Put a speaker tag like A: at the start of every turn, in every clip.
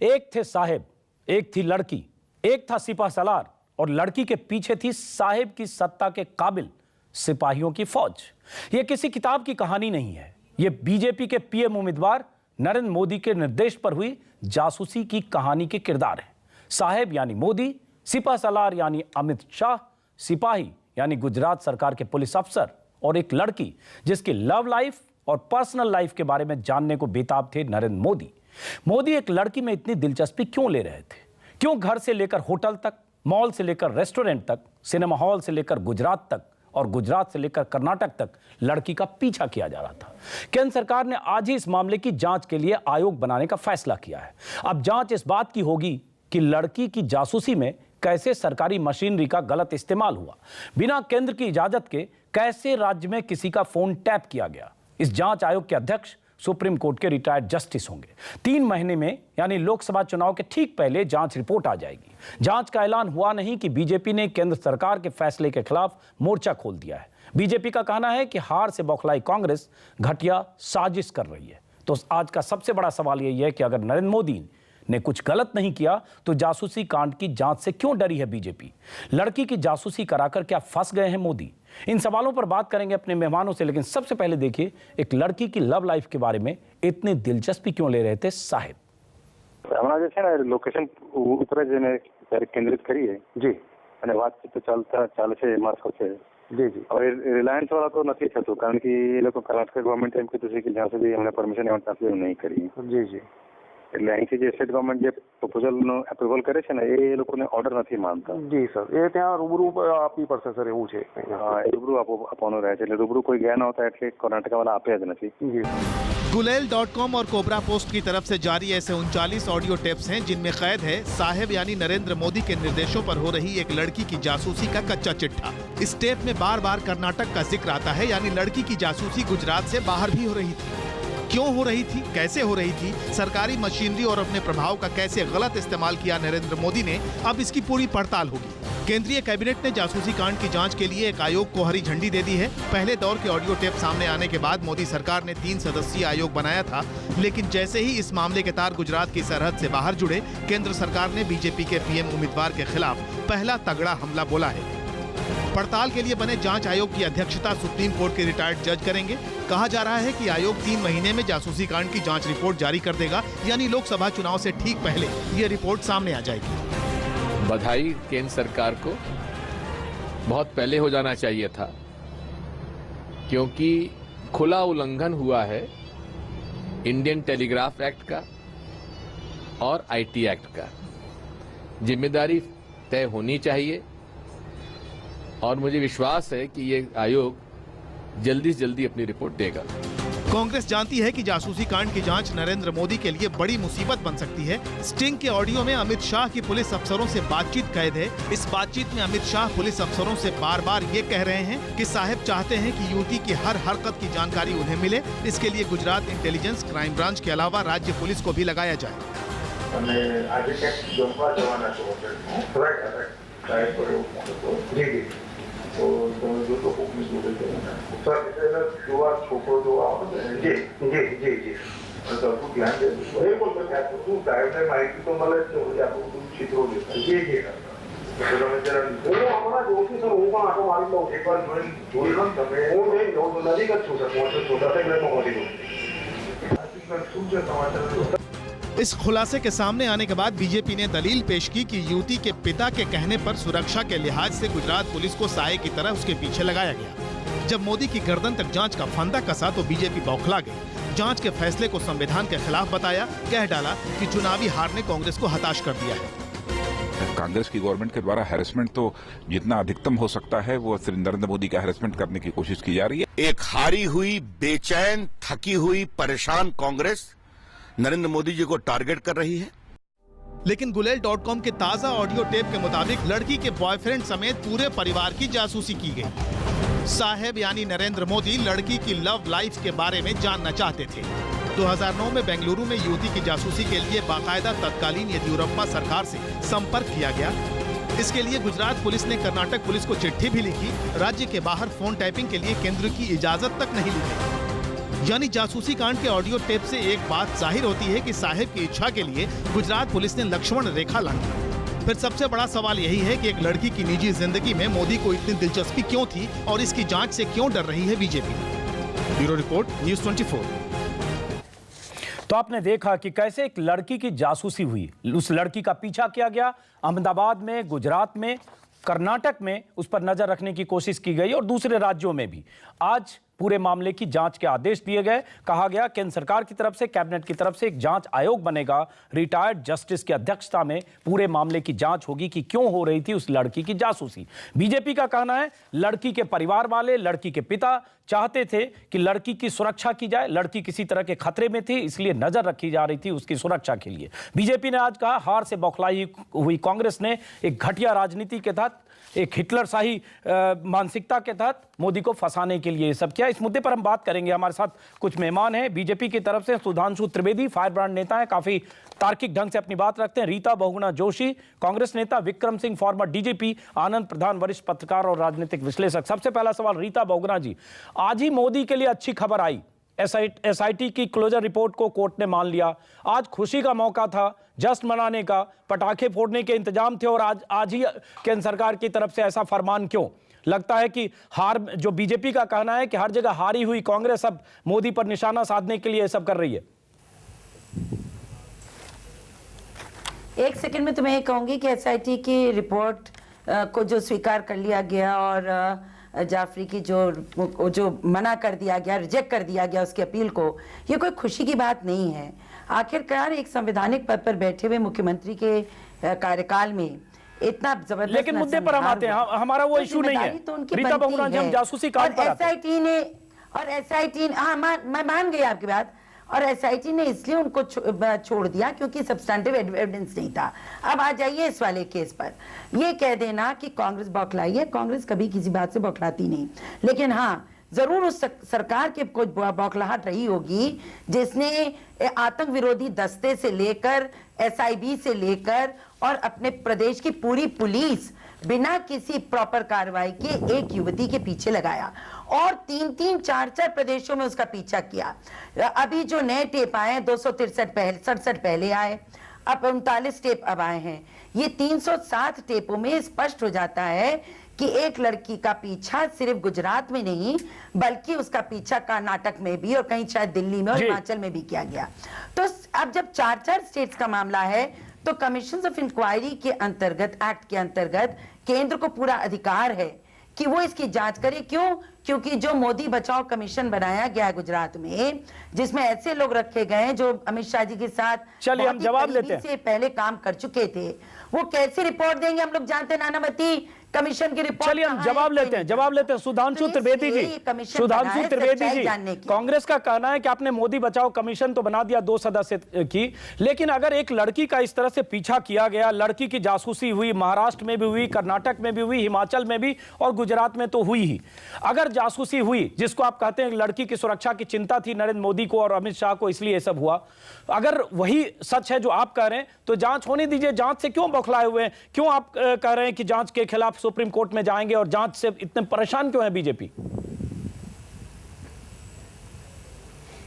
A: एक थे साहेब, एक थी लड़की, एक था सिपह सलार और लड़की के पीछे थी साहेब की सत्ता के काबिल सिपाहियों की फौज। यह किसी किताब की कहानी नहीं है, यह बीजेपी के पीएम उम्मीदवार नरेंद्र मोदी के निर्देश पर हुई जासूसी की कहानी के किरदार हैं। साहेब यानी मोदी, सिपह सलार यानी अमित शाह, सिपाही यानी गुजरात सरकार के पुलिस अफसर और एक लड़की जिसकी लव लाइफ और पर्सनल लाइफ के बारे में जानने को बेताब थे नरेंद्र मोदी। मोदी एक लड़की में इतनी दिलचस्पी क्यों ले रहे थे? क्यों घर से लेकर होटल तक, मॉल से लेकर रेस्टोरेंट तक, सिनेमा हॉल से लेकर गुजरात तक और गुजरात से लेकर कर्नाटक तक लड़की का पीछा किया जा रहा था? केंद्र सरकार ने आज ही इस मामले की जांच के लिए आयोग बनाने का फैसला किया है। अब जांच इस बात की होगी कि लड़की की जासूसी में कैसे सरकारी मशीनरी का गलत इस्तेमाल हुआ, बिना केंद्र की इजाजत के कैसे राज्य में किसी का फोन टैप किया गया। इस जांच आयोग के अध्यक्ष सुप्रीम कोर्ट के रिटायर्ड जस्टिस होंगे। 3 महीने में यानी लोकसभा चुनाव के ठीक पहले जांच रिपोर्ट आ जाएगी। जांच का ऐलान हुआ नहीं कि बीजेपी ने केंद्र सरकार के फैसले के खिलाफ मोर्चा खोल दिया है। बीजेपी का कहना है कि हार से बौखलाई कांग्रेस घटिया साजिश कर रही है। तो आज का सबसे बड़ा सवाल यही है कि अगर नरेंद्र मोदी ने कुछ गलत नहीं किया तो जासूसी कांड की जांच से क्यों डरी है बीजेपी? लड़की की जासूसी कराकर क्या फंस गए हैं मोदी? इन सवालों पर बात करेंगे अपने मेहमानों से, लेकिन सबसे पहले देखिए एक लड़की की लव लाइफ के बारे में इतनी दिलचस्पी क्यों ले रहे थे साहेब?
B: हमारा जैसे ना लोकेशन ऊपर जेने केंद्रित करी है जी અને વાતચીત તો ચાલે છે મારફત છે જી જી હવે રિલાયન્સ વાળા તો નથી થતું કારણ કે એ લોકો કર્ણાટક ગવર્મેન્ટ એમ કીધું છે કે જ્યાં સુધી એમને પરમિશન એમાં ત્યાં સુધી નહીં કરી જી જી એટલે અહીંથી જે સ્ટેટ ગવર્મેન્ટ જે પ્રપોઝલનો એપ્રુવલ કરે છે ને એ લોકોને ઓર્ડર નથી માનતા જી સર એ ત્યાં રૂબરૂ આપવી પડશે સર એવું છે હા રૂબરૂ આપવાનું રહે છે એટલે રૂબરૂ કોઈ ગયા ન હોતા એટલે કર્ણાટકવાળા આપ્યા જ નથી જી
C: Gulel.com और कोबरा पोस्ट की तरफ से जारी ऐसे 39 ऑडियो टेप्स हैं जिनमें कैद है साहेब यानी नरेंद्र मोदी के निर्देशों पर हो रही एक लड़की की जासूसी का कच्चा चिट्ठा। इस टेप में बार बार कर्नाटक का जिक्र आता है, यानी लड़की की जासूसी गुजरात से बाहर भी हो रही थी। क्यों हो रही थी, कैसे हो रही थी, सरकारी मशीनरी और अपने प्रभाव का कैसे गलत इस्तेमाल किया नरेंद्र मोदी ने, अब इसकी पूरी पड़ताल होगी। केंद्रीय कैबिनेट ने जासूसी कांड की जांच के लिए एक आयोग को हरी झंडी दे दी है। पहले दौर के ऑडियो टेप सामने आने के बाद मोदी सरकार ने 3 सदस्यीय आयोग बनाया था, लेकिन जैसे ही इस मामले के तार गुजरात की सरहद से बाहर जुड़े, केंद्र सरकार ने बीजेपी के पीएम उम्मीदवार के खिलाफ पहला तगड़ा हमला बोला है। पड़ताल के लिए बने जांच आयोग की अध्यक्षता सुप्रीम कोर्ट के रिटायर्ड जज करेंगे। कहा जा रहा है कि आयोग 3 महीने में जासूसी कांड की जांच रिपोर्ट जारी कर देगा, यानी लोकसभा चुनाव से ठीक पहले ये रिपोर्ट सामने आ जाएगी।
D: बधाई केंद्र सरकार को, बहुत पहले हो जाना चाहिए था क्योंकि खुला उल्लंघन हुआ है इंडियन टेलीग्राफ एक्ट का और आईटी एक्ट का। जिम्मेदारी तय होनी चाहिए और मुझे विश्वास है कि ये आयोग जल्दी से जल्दी अपनी रिपोर्ट देगा।
C: कांग्रेस जानती है कि जासूसी कांड की जांच नरेंद्र मोदी के लिए बड़ी मुसीबत बन सकती है। स्टिंग के ऑडियो में अमित शाह की पुलिस अफसरों से बातचीत कैद है। इस बातचीत में अमित शाह पुलिस अफसरों से बार बार ये कह रहे हैं कि साहब चाहते हैं कि युवती की हर हरकत की जानकारी उन्हें मिले। इसके लिए गुजरात इंटेलिजेंस, क्राइम ब्रांच के अलावा राज्य पुलिस को भी लगाया जाए। इस खुलासे के सामने आने के बाद बीजेपी ने दलील पेश की कि युवती के पिता के कहने पर सुरक्षा के लिहाज से गुजरात पुलिस को साये की तरह उसके पीछे लगाया गया। जब मोदी की गर्दन तक जांच का फंदा कसा तो बीजेपी बौखला गई। जांच के फैसले को संविधान के खिलाफ बताया, कह डाला कि चुनावी हार ने कांग्रेस को हताश कर दिया है।
E: कांग्रेस की गवर्नमेंट के द्वारा हैरेसमेंट तो जितना अधिकतम हो सकता है वो नरेंद्र मोदी का हैरेसमेंट करने की कोशिश की जा रही है।
F: एक हारी हुई, बेचैन, थकी हुई, परेशान कांग्रेस नरेंद्र मोदी जी को टारगेट कर रही है।
C: लेकिन Gulel.com के ताजा ऑडियो टेप के मुताबिक लड़की के बॉयफ्रेंड समेत पूरे परिवार की जासूसी की गई। साहेब यानी नरेंद्र मोदी लड़की की लव लाइफ के बारे में जानना चाहते थे। 2009 में बेंगलुरु में युवती की जासूसी के लिए बाकायदा तत्कालीन येदियुरप्पा सरकार से संपर्क किया गया। इसके लिए गुजरात पुलिस ने कर्नाटक पुलिस को चिट्ठी भी लिखी। राज्य के बाहर फोन टैपिंग के लिए केंद्र की इजाजत तक नहीं ली गई। यानी जासूसी कांड के ऑडियो टेप से एक बात जाहिर होती है कि साहिब की इच्छा के लिए गुजरात पुलिस ने लक्ष्मण रेखा लांघी। फिर सबसे बड़ा सवाल यही है कि एक लड़की की निजी जिंदगी में मोदी को इतनी दिलचस्पी क्यों थी और इसकी जांच से क्यों डर रही है बीजेपी। Bureau report, news 24।
A: तो आपने देखा कि कैसे एक लड़की की जासूसी हुई, उस लड़की का पीछा किया गया, अहमदाबाद में, गुजरात में, कर्नाटक में उस पर नजर रखने की कोशिश की गई और दूसरे राज्यों में भी। आज पूरे मामले की जांच के आदेश दिए गए। कहा गया केंद्र सरकार की तरफ से, कैबिनेट की तरफ से एक जांच आयोग बनेगा, रिटायर्ड जस्टिस की अध्यक्षता में पूरे मामले की जांच होगी कि क्यों हो रही थी उस लड़की की जासूसी। बीजेपी का कहना है लड़की के परिवार वाले, लड़की के पिता चाहते थे कि लड़की की सुरक्षा की जाए, लड़की किसी तरह के खतरे में थी, इसलिए नजर रखी जा रही थी उसकी सुरक्षा के लिए। बीजेपी ने आज कहा हार से बौखलाई हुई कांग्रेस ने एक घटिया राजनीति के तहत, एक हिटलर शाही मानसिकता के तहत मोदी को फंसाने के लिए ये सब किया। इस मुद्दे पर हम बात करेंगे। हमारे साथ कुछ मेहमान हैं। बीजेपी की तरफ से सुधांशु त्रिवेदी, फायर ब्रांड नेता हैं, काफी तार्किक ढंग से अपनी बात रखते हैं। रीता बहुगुणा जोशी, कांग्रेस नेता। Vikram Singh, former DGP. आनंद प्रधान, वरिष्ठ पत्रकार और राजनीतिक विश्लेषक। सबसे पहला सवाल रीता बहुगुणा जी, आज ही मोदी के लिए अच्छी खबर आई, एसआईटी की क्लोजर रिपोर्ट को कोर्ट ने मान लिया। आज खुशी का मौका था, जश्न मनाने का, पटाखे फोड़ने के इंतजाम थे और आज ही केंद्र सरकार की तरफ से ऐसा फरमान क्यों? लगता है कि हार, जो बीजेपी का कहना है कि हर जगह हारी हुई कांग्रेस अब मोदी पर निशाना साधने के लिए ये सब कर रही है।
G: एक सेकंड में तुम्हें कहूंगी कि एसआईटी की रिपोर्ट को जो स्वीकार कर लिया गया और जाफरी की जो मना कर दिया गया, रिजेक्ट कर दिया गया उसकी अपील को, ये कोई खुशी की बात नहीं है। आखिरकार एक संवैधानिक पद पर बैठे हुए मुख्यमंत्री के कार्यकाल में इतना जबरदस्त, लेकिन मुद्दे पर हम आते हैं, हमारा वो इशू नहीं है। रीता बहुगुणा जी, हम जासूसी कांड पर आते हैं। एसआईटी ने हाँ, मैं मान गई आपकी बात, और एसआईटी ने इसलिए उनको छोड़ दिया क्योंकि सब्सटैंटिव एविडेंस नहीं था। अब आ जाइए इस वाले केस पर। ये कह देना कि कांग्रेस बौखलाई है, कांग्रेस कभी किसी बात से बौखलाती नहीं, लेकिन हाँ जरूर उस सरकार के कुछ बौखलाहट रही होगी जिसने आतंक विरोधी दस्ते से लेकर एसआईबी से लेकर और अपने प्रदेश की पूरी पुलिस बिना किसी प्रॉपर कार्रवाई के एक युवती के पीछे लगाया और 3-4 प्रदेशों में उसका पीछा किया। अभी जो नए टेप आए 263 पहले आए, अब 39 टेप अब आए हैं। ये 307 टेपों में स्पष्ट हो जाता है कि एक लड़की का पीछा सिर्फ गुजरात में नहीं बल्कि उसका पीछा कर्नाटक में भी और कहीं शायद दिल्ली में और हिमाचल में भी किया गया। तो अब जब 4 स्टेट्स का मामला है तो कमीशन ऑफ इंक्वायरी के अंतर्गत, एक्ट के अंतर्गत केंद्र को पूरा अधिकार है कि वो इसकी जांच करे। क्यों? क्योंकि जो मोदी बचाओ कमीशन बनाया गया है गुजरात में, जिसमें ऐसे लोग रखे गए जो अमित शाह जी के साथ
A: चलिए हम जवाब लेते हैं,
G: से पहले काम कर चुके थे, वो कैसे रिपोर्ट देंगे हम लोग जानते हैं। नानावती कमीशन की रिपोर्ट,
A: चलिए हम जवाब लेते हैं। सुधांशु त्रिवेदी जी, कांग्रेस का कहना है कि आपने मोदी बचाओ कमीशन तो बना दिया 2 सदस्य की, लेकिन अगर एक लड़की का इस तरह से पीछा किया गया, लड़की की जासूसी हुई, महाराष्ट्र में भी हुई, कर्नाटक में भी हुई, हिमाचल में भी और गुजरात में तो हुई ही, अगर जासूसी हुई जिसको आप कहते हैं लड़की की सुरक्षा की चिंता थी नरेंद्र मोदी को और अमित शाह को, इसलिए सब हुआ, अगर वही सच है जो आप कह रहे हैं तो जांच होने दीजिए। जांच से क्यों बौखलाए हुए हैं? क्यों आप कह रहे हैं कि जांच के खिलाफ सुप्रीम कोर्ट में जाएंगे और जांच से इतने परेशान क्यों है बीजेपी?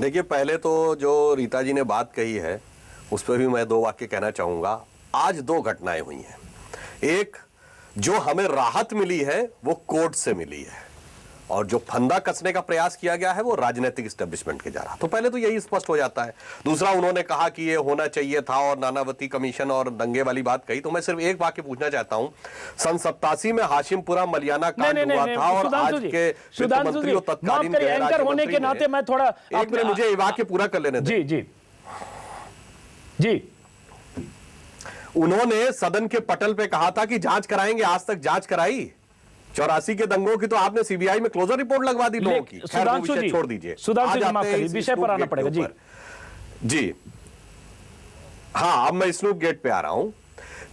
H: देखिए, पहले तो जो रीता जी ने बात कही है उस पर भी मैं 2 वाक्य कहना चाहूंगा। आज 2 घटनाएं हुई हैं। एक, जो हमें राहत मिली है वो कोर्ट से मिली है और जो फंदा कसने का प्रयास किया गया है वो राजनीतिक एस्टेब्लिशमेंट के जा रहा। तो पहले तो यही स्पष्ट हो जाता है। दूसरा, उन्होंने कहा कि ये होना चाहिए था और नानावती कमीशन और दंगे वाली बात कही, तो मैं सिर्फ एक वाक्य पूछना चाहता हूं। सन 87 में हाशिमपुरा मलियाना कांड हुआ था और आज के वित्त मंत्री और तत्कालीन
A: एंकर होने के नाते मैं थोड़ा,
H: एक मिनट मुझे ये वाक्य पूरा कर लेने दें।
A: जी
H: उन्होंने सदन के पटल पे कहा था कि जांच कराएंगे, आज तक जांच कराई? 84 के दंगों की तो आपने सीबीआई में क्लोजर रिपोर्ट लगवा दी लोगों की।
A: सुधांशु जी,
H: छोड़ दीजिए,
A: सुधांशु जी माफ करिए, विषय पर आना पड़ेगा।
H: जी हाँ, अब मैं स्नूप गेट पे आ रहा हूं।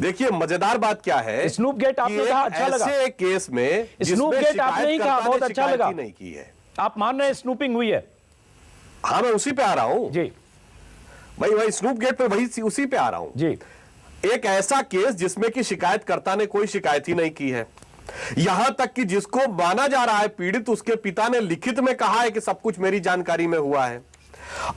H: देखिए, मजेदार बात क्या है,
A: स्नूप गेट आपने कहा अच्छा लगा,
H: ऐसे केस में
A: स्नूप गेट आपने ही कहा बहुत अच्छा लगा,
H: नहीं की है,
A: आप मान रहे हैं स्नूपिंग हुई है?
H: हाँ, मैं उसी पे आ रहा हूं
A: जी
H: भाई स्नूप गेट पे वही उसी पे आ रहा हूं
A: जी।
H: एक ऐसा केस जिसमें कि शिकायतकर्ता ने कोई शिकायत ही नहीं की है, यहां तक कि जिसको माना जा रहा है पीड़ित, उसके पिता ने लिखित में कहा है कि सब कुछ मेरी जानकारी में हुआ है।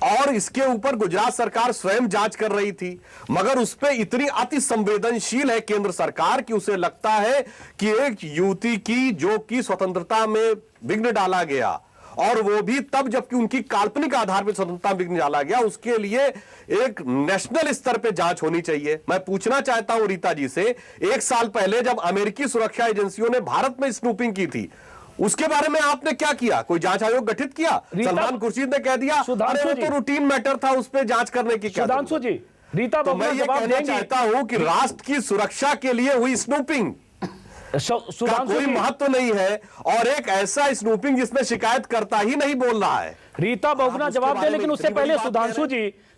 H: और इसके ऊपर गुजरात सरकार स्वयं जांच कर रही थी, मगर उस पर इतनी अति संवेदनशील है केंद्र सरकार कि उसे लगता है कि एक युवती की जो कि स्वतंत्रता में विघ्न डाला गया, और वो भी तब जबकि उनकी काल्पनिक आधार पर स्वतंत्रता विघ्न डाला गया, उसके लिए एक नेशनल स्तर पे जांच होनी चाहिए। मैं पूछना चाहता हूं रीता जी से, 1 साल पहले जब अमेरिकी सुरक्षा एजेंसियों ने भारत में स्नूपिंग की थी, उसके बारे में आपने क्या किया? कोई जांच आयोग गठित किया? सलमान खुर्शीद ने कह दिया अरे वो तो रूटीन मैटर था, उस पर जांच करने की क्या?
A: सुधांशु जी, रीता
H: तो मैं ये कहना चाहता हूं कि राष्ट्र की सुरक्षा के लिए हुई स्नूपिंग का कोई महत्व नहीं है, और एक ऐसा स्नूपिंग जिसमें शिकायत करता ही नहीं बोल रहा है।
A: रीता बहुगुना जवाब दे, लेकिन उससे पहले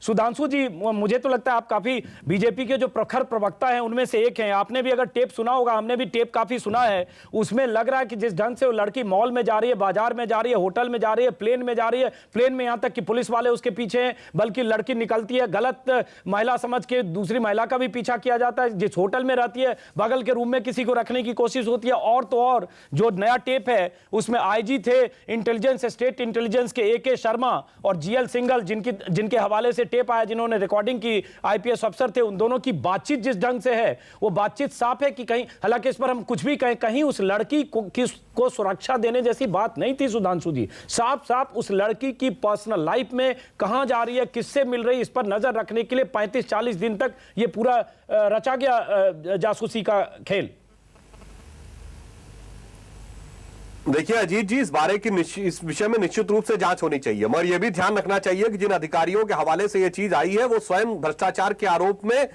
A: सुधांशु जी, मुझे तो लगता है आप काफी बीजेपी के जो प्रखर प्रवक्ता हैं उनमें से एक हैं। आपने भी अगर टेप सुना होगा, हमने भी टेप काफी सुना है, उसमें लग रहा है कि जिस ढंग से वो लड़की मॉल में जा रही है, बाजार में जा रही है, होटल में जा रही है, प्लेन में जा रही है, प्लेन में यहां तक कि पुलिस वाले उसके पीछे हैं, बल्कि लड़की निकलती है गलत महिला समझ के दूसरी महिला का भी पीछा किया जाता है। जिस होटल में रहती है बगल के रूम में किसी को रखने की कोशिश होती है। और तो और जो नया टेप है उसमें आईजी थे इंटेलिजेंस, स्टेट इंटेलिजेंस के AK शर्मा और GL सिंघल, जिनके हवाले से टेप आया, जिन्होंने रिकॉर्डिंग की, IPS अफसर थे, उन दोनों की बातचीत जिस ढंग से है वो बातचीत साफ है कि कहीं, हालांकि इस पर हम कुछ भी कहें, कहीं उस लड़की को सुरक्षा देने जैसी बात नहीं थी सुधांशु जी। साफ साफ उस लड़की की पर्सनल लाइफ में कहां जा रही है, किससे मिल रही है, इस पर नजर रखने के लिए 35-40 दिन तक ये पूरा रचा गया जासूसी का खेल।
H: देखिए अजीत जी, इस विषय में निश्चित रूप से जांच होनी चाहिए, मगर यह भी ध्यान रखना चाहिए कि जिन अधिकारियों के हवाले से यह चीज आई है वो स्वयं भ्रष्टाचार के आरोप में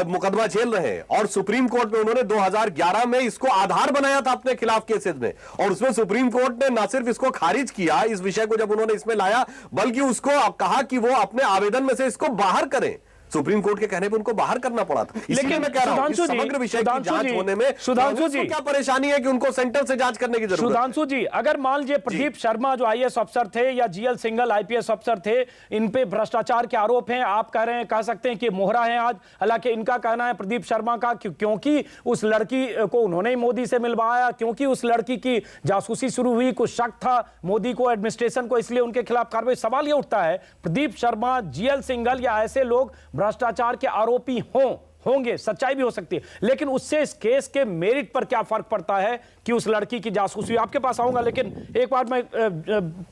H: मुकदमा झेल रहे हैं, और सुप्रीम कोर्ट में उन्होंने 2011 में इसको आधार बनाया था अपने खिलाफ केसेस में, और उसमें सुप्रीम कोर्ट ने न सिर्फ इसको खारिज किया, इस विषय को जब उन्होंने इसमें लाया, बल्कि उसको कहा कि वो अपने आवेदन में से इसको बाहर करें। सुप्रीम कोर्ट के कहने पर उनको बाहर करना पड़ा था। लेकिन मैं कह रहा हूं समग्र विषय की जांच होने में सुधांशु जी क्या परेशानी है कि उनको सेंटर से जांच करने की जरूरत है?
A: सुधांशु जी, अगर मान लीजिए प्रदीप शर्मा जो IAS अफसर थे या GL सिंघल IPS अफसर थे, इन पे भ्रष्टाचार के आरोप हैं, आप कह रहे हैं, कह सकते हैं कि मोहरा है आज, हालांकि इनका कहना है प्रदीप शर्मा का क्योंकि उस लड़की को उन्होंने ही मोदी से मिलवाया, क्योंकि उस लड़की की जासूसी शुरू हुई, कुछ शक था मोदी को, एडमिनिस्ट्रेशन को, इसलिए उनके खिलाफ कार्रवाई। सवाल यह उठता है प्रदीप शर्मा, GL सिंघल या ऐसे लोग भ्रष्टाचार के आरोपी होंगे, सच्चाई भी हो सकती है, लेकिन उससे इस केस के मेरिट पर क्या फर्क पड़ता है कि उस लड़की की जासूसी? आपके पास आऊंगा, लेकिन एक बार मैं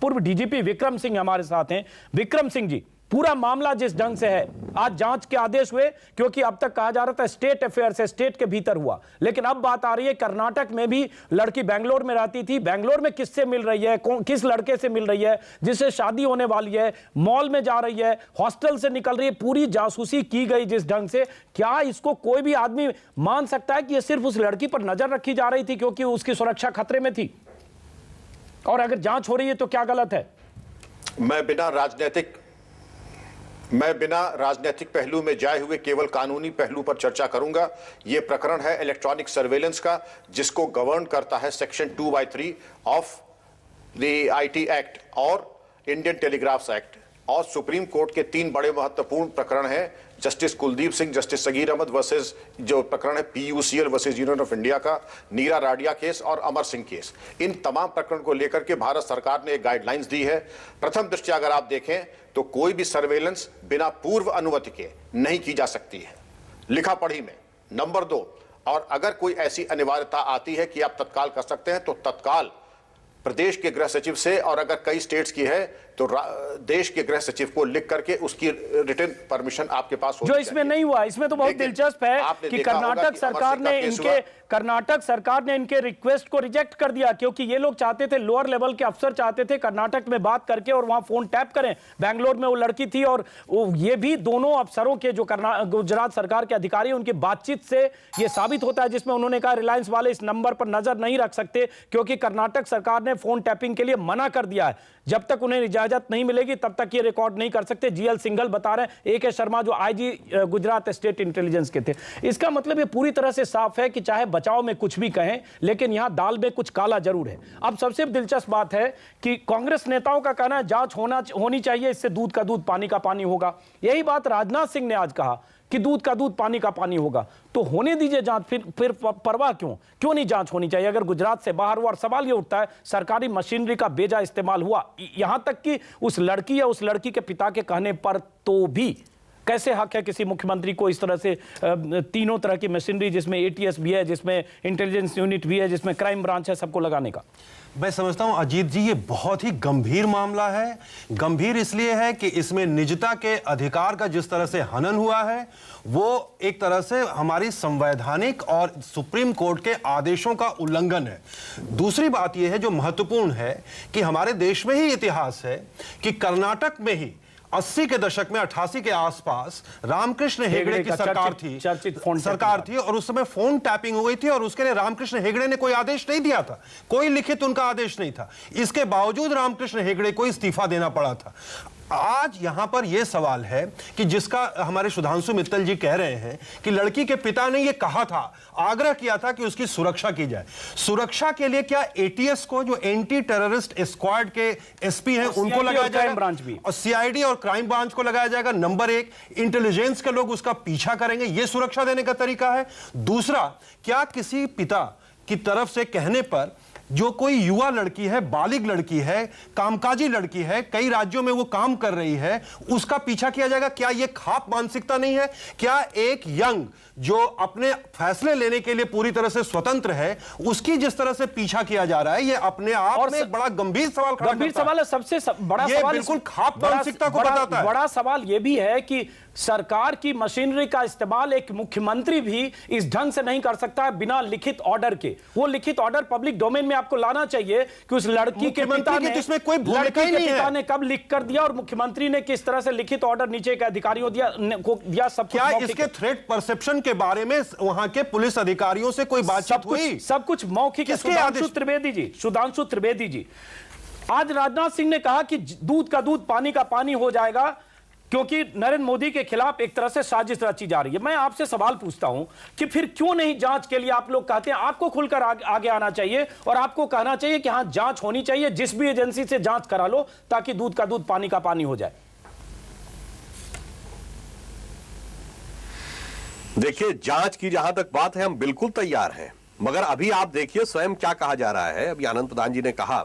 A: पूर्व DGP विक्रम सिंह हमारे साथ हैं। विक्रम सिंह जी, पूरा मामला जिस ढंग से है, आज जांच के आदेश हुए, क्योंकि अब तक कहा जा रहा था स्टेट अफेयर से, स्टेट के भीतर हुआ, लेकिन अब बात आ रही है कर्नाटक में भी लड़की बेंगलोर में रहती थी, बेंगलोर में किससे मिल रही है, किस लड़के से मिल रही है, जिससे शादी होने वाली है, मॉल में जा रही है, हॉस्टल से निकल रही है, पूरी जासूसी की गई जिस ढंग से। क्या इसको कोई भी आदमी मान सकता है कि यह सिर्फ उस लड़की पर नजर रखी जा रही थी क्योंकि उसकी सुरक्षा खतरे में थी? और अगर जांच हो रही है तो क्या गलत है?
I: मैं बिना राजनीतिक पहलू में जाए हुए केवल कानूनी पहलू पर चर्चा करूंगा। यह प्रकरण है इलेक्ट्रॉनिक सर्वेलेंस का, जिसको गवर्न करता है section 2/3 of the IT act और इंडियन टेलीग्राफ्स एक्ट। और सुप्रीम कोर्ट के 3 बड़े महत्वपूर्ण प्रकरण हैं, justice Kuldeep Singh, justice Sagir Ahmad versus जो प्रकरण है PUCL versus union of India का, नीरा राडिया केस और अमर सिंह केस। इन तमाम प्रकरण को लेकर के भारत सरकार ने एक गाइडलाइंस दी है। प्रथम दृष्टया अगर आप देखें तो कोई भी सर्वेलेंस बिना पूर्व अनुमति के नहीं की जा सकती है, लिखा पढ़ी में। नंबर 2, और अगर कोई ऐसी अनिवार्यता आती है कि आप तत्काल कर सकते हैं तो तत्काल प्रदेश के गृह सचिव से, और अगर कई स्टेट्स की है तो देश के गृह सचिव को लिख करके उसकी रिटन परमिशन आपके पास होनी
A: जो इसमें नहीं हुआ। इसमें तो बहुत दिलचस्प है कि कर्नाटक सरकार ने इनके रिक्वेस्ट को रिजेक्ट कर दिया, क्योंकि ये लोग चाहते थे, लोअर लेवल के अफसर चाहते थे कर्नाटक में बात करके और वहां फोन टैप करें। बेंगलोर में वो लड़की थी, और ये भी दोनों अफसरों के जो गुजरात सरकार के अधिकारी, उनकी बातचीत से ये साबित होता है, जिसमें उन्होंने कहा रिलायंस वाले इस नंबर पर नजर नहीं रख सकते क्योंकि कर्नाटक सरकार ने फोन टैपिंग के लिए मना कर दिया है। जब तक उन्हें इजाजत नहीं मिलेगी तब तक ये रिकॉर्ड नहीं कर सकते। GL सिंघल बता रहे हैं, AK शर्मा जो IG गुजरात स्टेट इंटेलिजेंस के थे। इसका मतलब ये पूरी तरह से साफ है कि चाहे बचाव में कुछ भी कहें, लेकिन यहां दाल में कुछ काला जरूर है। अब सबसे दिलचस्प बात है कि कांग्रेस नेताओं का कहना है जांच होनी चाहिए, इससे दूध का दूध पानी का पानी होगा। यही बात राजनाथ सिंह ने आज कहा कि दूध का दूध पानी का पानी होगा, तो होने दीजिए जांच। फिर परवाह क्यों नहीं जांच होनी चाहिए? अगर गुजरात से बाहर हुआ, और सवाल ये उठता है सरकारी मशीनरी का बेजा इस्तेमाल हुआ, यहां तक कि उस लड़की या उस लड़की के पिता के कहने पर, तो भी कैसे हक है किसी मुख्यमंत्री को इस तरह से तीनों तरह की मशीनरी, जिसमें एटीएस भी है, जिसमें इंटेलिजेंस यूनिट भी है, जिसमें क्राइम ब्रांच है, सबको लगाने का?
J: मैं समझता हूं अजीत जी ये बहुत ही गंभीर मामला है। गंभीर इसलिए है कि इसमें निजता के अधिकार का जिस तरह से हनन हुआ है, वो एक तरह से हमारी संवैधानिक और सुप्रीम कोर्ट के आदेशों का उल्लंघन है। दूसरी बात यह है जो महत्वपूर्ण है कि हमारे देश में ही इतिहास है कि कर्नाटक में ही 80 के दशक में 88 के आसपास रामकृष्ण हेगड़े की सरकार थी, सरकार थी, और उस समय फोन टैपिंग हो गई थी, और उसके लिए रामकृष्ण हेगड़े ने कोई आदेश नहीं दिया था, कोई लिखित उनका आदेश नहीं था। इसके बावजूद रामकृष्ण हेगड़े को इस्तीफा देना पड़ा था। आज यहां पर यह सवाल है कि जिसका हमारे सुधांशु मित्तल जी कह रहे हैं कि लड़की के पिता ने यह कहा था, आग्रह किया था कि उसकी सुरक्षा की जाए। सुरक्षा के लिए क्या एटीएस को, जो एंटी टेररिस्ट स्क्वाड के एसपी हैं, उनको लगाया जाएगा, और सीआईडी और क्राइम ब्रांच को लगाया जाएगा? नंबर एक, इंटेलिजेंस के लोग उसका पीछा करेंगे, यह सुरक्षा देने का तरीका है? दूसरा, क्या किसी पिता की तरफ से कहने पर जो कोई युवा लड़की है, बालिग लड़की है, कामकाजी लड़की है, कई राज्यों में वो काम कर रही है, उसका पीछा किया जाएगा? क्या ये खाप मानसिकता नहीं है? क्या एक यंग जो अपने फैसले लेने के लिए पूरी तरह से स्वतंत्र है, उसकी जिस तरह से पीछा किया जा रहा है, ये अपने आप में एक बड़ा गंभीर सवाल खड़ा करता है।
A: सवाल है, सबसे बड़ा सवाल
J: बिल्कुल खाप मानसिकता को बताता है।
A: बड़ा सवाल यह भी है कि सरकार की मशीनरी का इस्तेमाल एक मुख्यमंत्री भी इस ढंग से नहीं कर सकता है बिना लिखित ऑर्डर के। वो लिखित ऑर्डर पब्लिक डोमेन में आपको लाना चाहिए कि उस लड़की के पिता ने,
J: जिसमें कोई भूमिका ही नहीं है,
A: ने कब लिख कर दिया और मुख्यमंत्री ने किस तरह से लिखित ऑर्डर नीचे के अधिकारियों को दिया, सब
J: क्या इसके थ्रेट परसेप्शन के बारे में वहां के पुलिस अधिकारियों से कोई बातचीत हुई?
A: सब कुछ मौखिक है। सुधांशु त्रिवेदी जी, आज राजनाथ सिंह ने कहा कि दूध का दूध पानी का पानी हो जाएगा क्योंकि नरेंद्र मोदी के खिलाफ एक तरह से साजिश रची जा रही है। मैं आपसे सवाल पूछता हूं कि फिर क्यों नहीं जांच के लिए आप लोग कहते हैं? आपको खुलकर आगे आना चाहिए और आपको कहना चाहिए कि हां जांच होनी चाहिए, जिस भी एजेंसी से जांच करा लो, ताकि दूध का दूध पानी का पानी हो जाए।
H: देखिए, जांच की जहां तक बात है, हम बिल्कुल तैयार हैं, मगर अभी आप देखिए स्वयं क्या कहा जा रहा है। अभी आनंद प्रधान जी ने कहा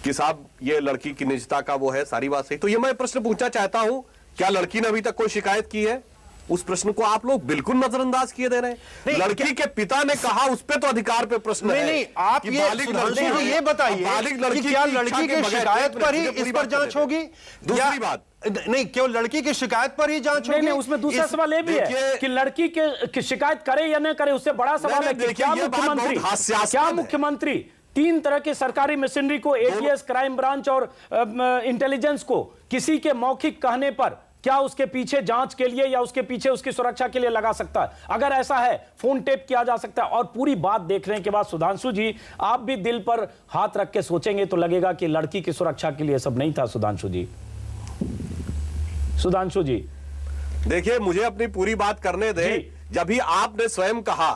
H: कि साहब ये लड़की की निजता का वो है, सारी बात सही। तो ये मैं प्रश्न पूछना चाहता हूं, क्या लड़की ने अभी तक कोई शिकायत की है? उस प्रश्न को आप लोग बिल्कुल नजरअंदाज किए दे रहे हैं। लड़की के पिता ने कहा, उस पे तो अधिकार पे प्रश्न है।
J: नहीं, आप ये बताइए कि क्या लड़की की शिकायत पर ही इस पर जांच होगी?
H: दूसरी बात
J: नहीं, केवल लड़की की शिकायत पर ही जांच होगी?
A: नहीं, उसमें दूसरा सवाल ये भी है कि लड़की की शिकायत करे या न करे, उससे बड़ा सवाल है कि क्या मुख्यमंत्री 3 तरह के सरकारी मशीनरी को, एटीएस, क्राइम ब्रांच और इंटेलिजेंस को, किसी के मौखिक कहने पर क्या उसके पीछे जांच के लिए या उसके पीछे उसकी सुरक्षा के लिए लगा सकता है? अगर ऐसा है, फोन टेप किया जा सकता है। और पूरी बात देखने के बाद सुधांशु जी, आप भी दिल पर हाथ रख के सोचेंगे तो लगेगा कि लड़की की सुरक्षा के लिए सब नहीं था। सुधांशु जी
H: देखिए, मुझे अपनी पूरी बात करने दें। जब भी आपने स्वयं कहा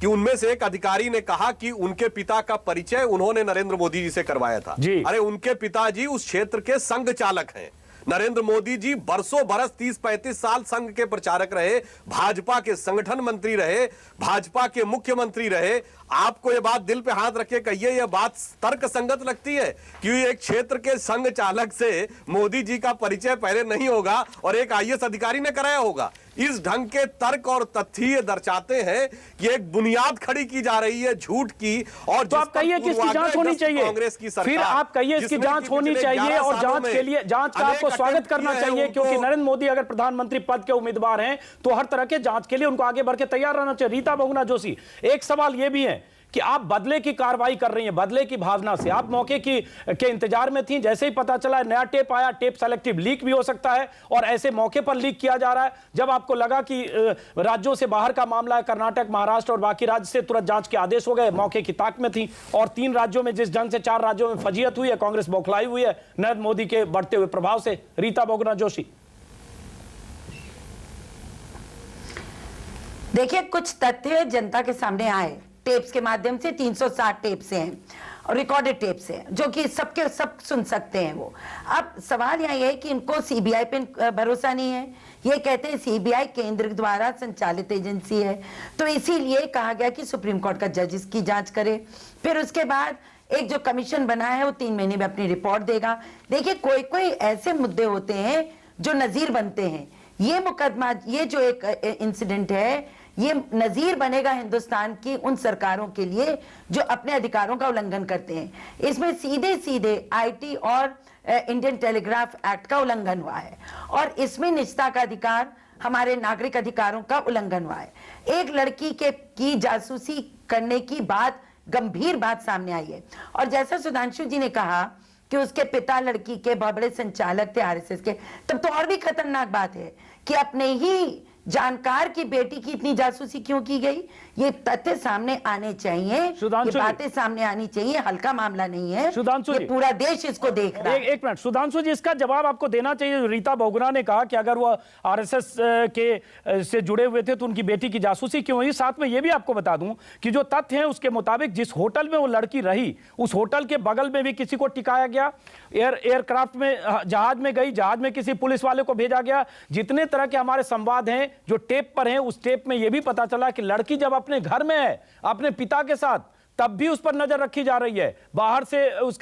H: कि उनमें से एक अधिकारी ने कहा कि उनके पिता का परिचय उन्होंने नरेंद्र मोदी जी से करवाया था। अरे उनके पिताजी उस क्षेत्र के संघ चालक हैं। नरेंद्र मोदी जी बरसों बरस 30-35 साल संघ के प्रचारक रहे, भाजपा के संगठन मंत्री रहे, भाजपा के मुख्यमंत्री रहे। आपको यह बात दिल पे हाथ रख के कहिए, यह बात तर्क संगत लगती है कि एक क्षेत्र के संघ चालक से मोदी जी का परिचय पहले नहीं होगा और एक आईएएस अधिकारी ने कराया होगा? इस ढंग के तर्क और तथ्य दर्शाते हैं कि एक बुनियाद खड़ी की जा रही है झूठ की। और
A: तो आप कहिए कि इसकी जांच होनी चाहिए,
H: कांग्रेस की सरकार,
A: फिर आप कहिए इसकी जांच होनी चाहिए और जांच के लिए, जांच का आपको स्वागत करना चाहिए, क्योंकि नरेंद्र मोदी अगर प्रधानमंत्री पद के उम्मीदवार हैं तो हर तरह के जांच के लिए उनको आगे बढ़ के तैयार रहना चाहिए। रीता बहुगुणा जोशी, एक सवाल यह भी है कि आप बदले की कार्रवाई कर रही हैं, बदले की भावना से। आप मौके के इंतजार में थी, जैसे ही पता चला नया टेप आया, टेप सेलेक्टिव लीक भी हो सकता है और ऐसे मौके पर लीक किया जा रहा है। जब आपको लगा कि राज्यों से बाहर का मामला है, कर्नाटक, महाराष्ट्र और बाकी राज्य से तुरंत जांच के आदेश हो गए, मौके की ताक में थी। और 3 राज्यों में जिस ढंग से 4 राज्यों में फजीयत हुई है, कांग्रेस बौखलाई हुई है नरेंद्र मोदी के बढ़ते हुए प्रभाव से। रीता बहुगुणा जोशी,
G: देखिए, कुछ तथ्य जनता के सामने आए टेप्स के माध्यम से, 360 टेप्स हैं। और रिकॉर्डेड टेप से, जो कि सबके सब सुन सकते हैं वो। अब सवाल यहाँ ये है कि इनको सीबीआई पे भरोसा नहीं है। ये कहते हैं सीबीआई केंद्र द्वारा संचालित एजेंसी है, तो इसीलिए कहा गया कि सुप्रीम कोर्ट का जज इसकी जांच करे। फिर उसके बाद एक जो कमीशन बना है वो 3 महीने में अपनी रिपोर्ट देगा। देखिए, कोई कोई ऐसे मुद्दे होते हैं जो नजीर बनते हैं। ये मुकदमा, ये जो एक इंसिडेंट है, ये नजीर बनेगा हिंदुस्तान की उन सरकारों के लिए जो अपने अधिकारों का उल्लंघन करते हैं। इसमें सीधे सीधे आईटी और इंडियन टेलीग्राफ एक्ट का उल्लंघन हुआ है, और इसमें निजता का अधिकार, हमारे नागरिक अधिकारों का उल्लंघन हुआ है। एक लड़की की जासूसी करने की बात, गंभीर बात सामने आई है। और जैसा सुधांशु जी ने कहा कि उसके पिता लड़की के बहुत बड़े संचालक थे आरएसएस के, तब तो और भी खतरनाक बात है कि अपने ही जानकार की बेटी की इतनी जासूसी क्यों की गई। ये तथ्य सामने आने चाहिए, ये बातें सामने आनी चाहिए। हल्का मामला नहीं है, ये पूरा देश इसको देख रहा है।
A: एक मिनट सुधांशु जी, इसका जवाब आपको देना चाहिए। रीता बहुगुणा ने कहा कि अगर वो आरएसएस के से जुड़े हुए थे तो उनकी बेटी की जासूसी क्यों हुई। साथ में ये भी आपको बता दूं कि जो तथ्य हैं उसके मुताबिक जिस होटल में वो लड़की रही, उस होटल के बगल में भी किसी को टिकाया गया, एयरक्राफ्ट में, जहाज में गई, जहाज में किसी पुलिस वाले को भेजा गया। जितने तरह के हमारे संवाद हैं जो टेप पर हैं, उस टेप में यह भी पता चला कि लड़की जब अपने घर में है अपने पिता के साथ, तब भी उस पर नजर रखी जा रही है। बाहर से उस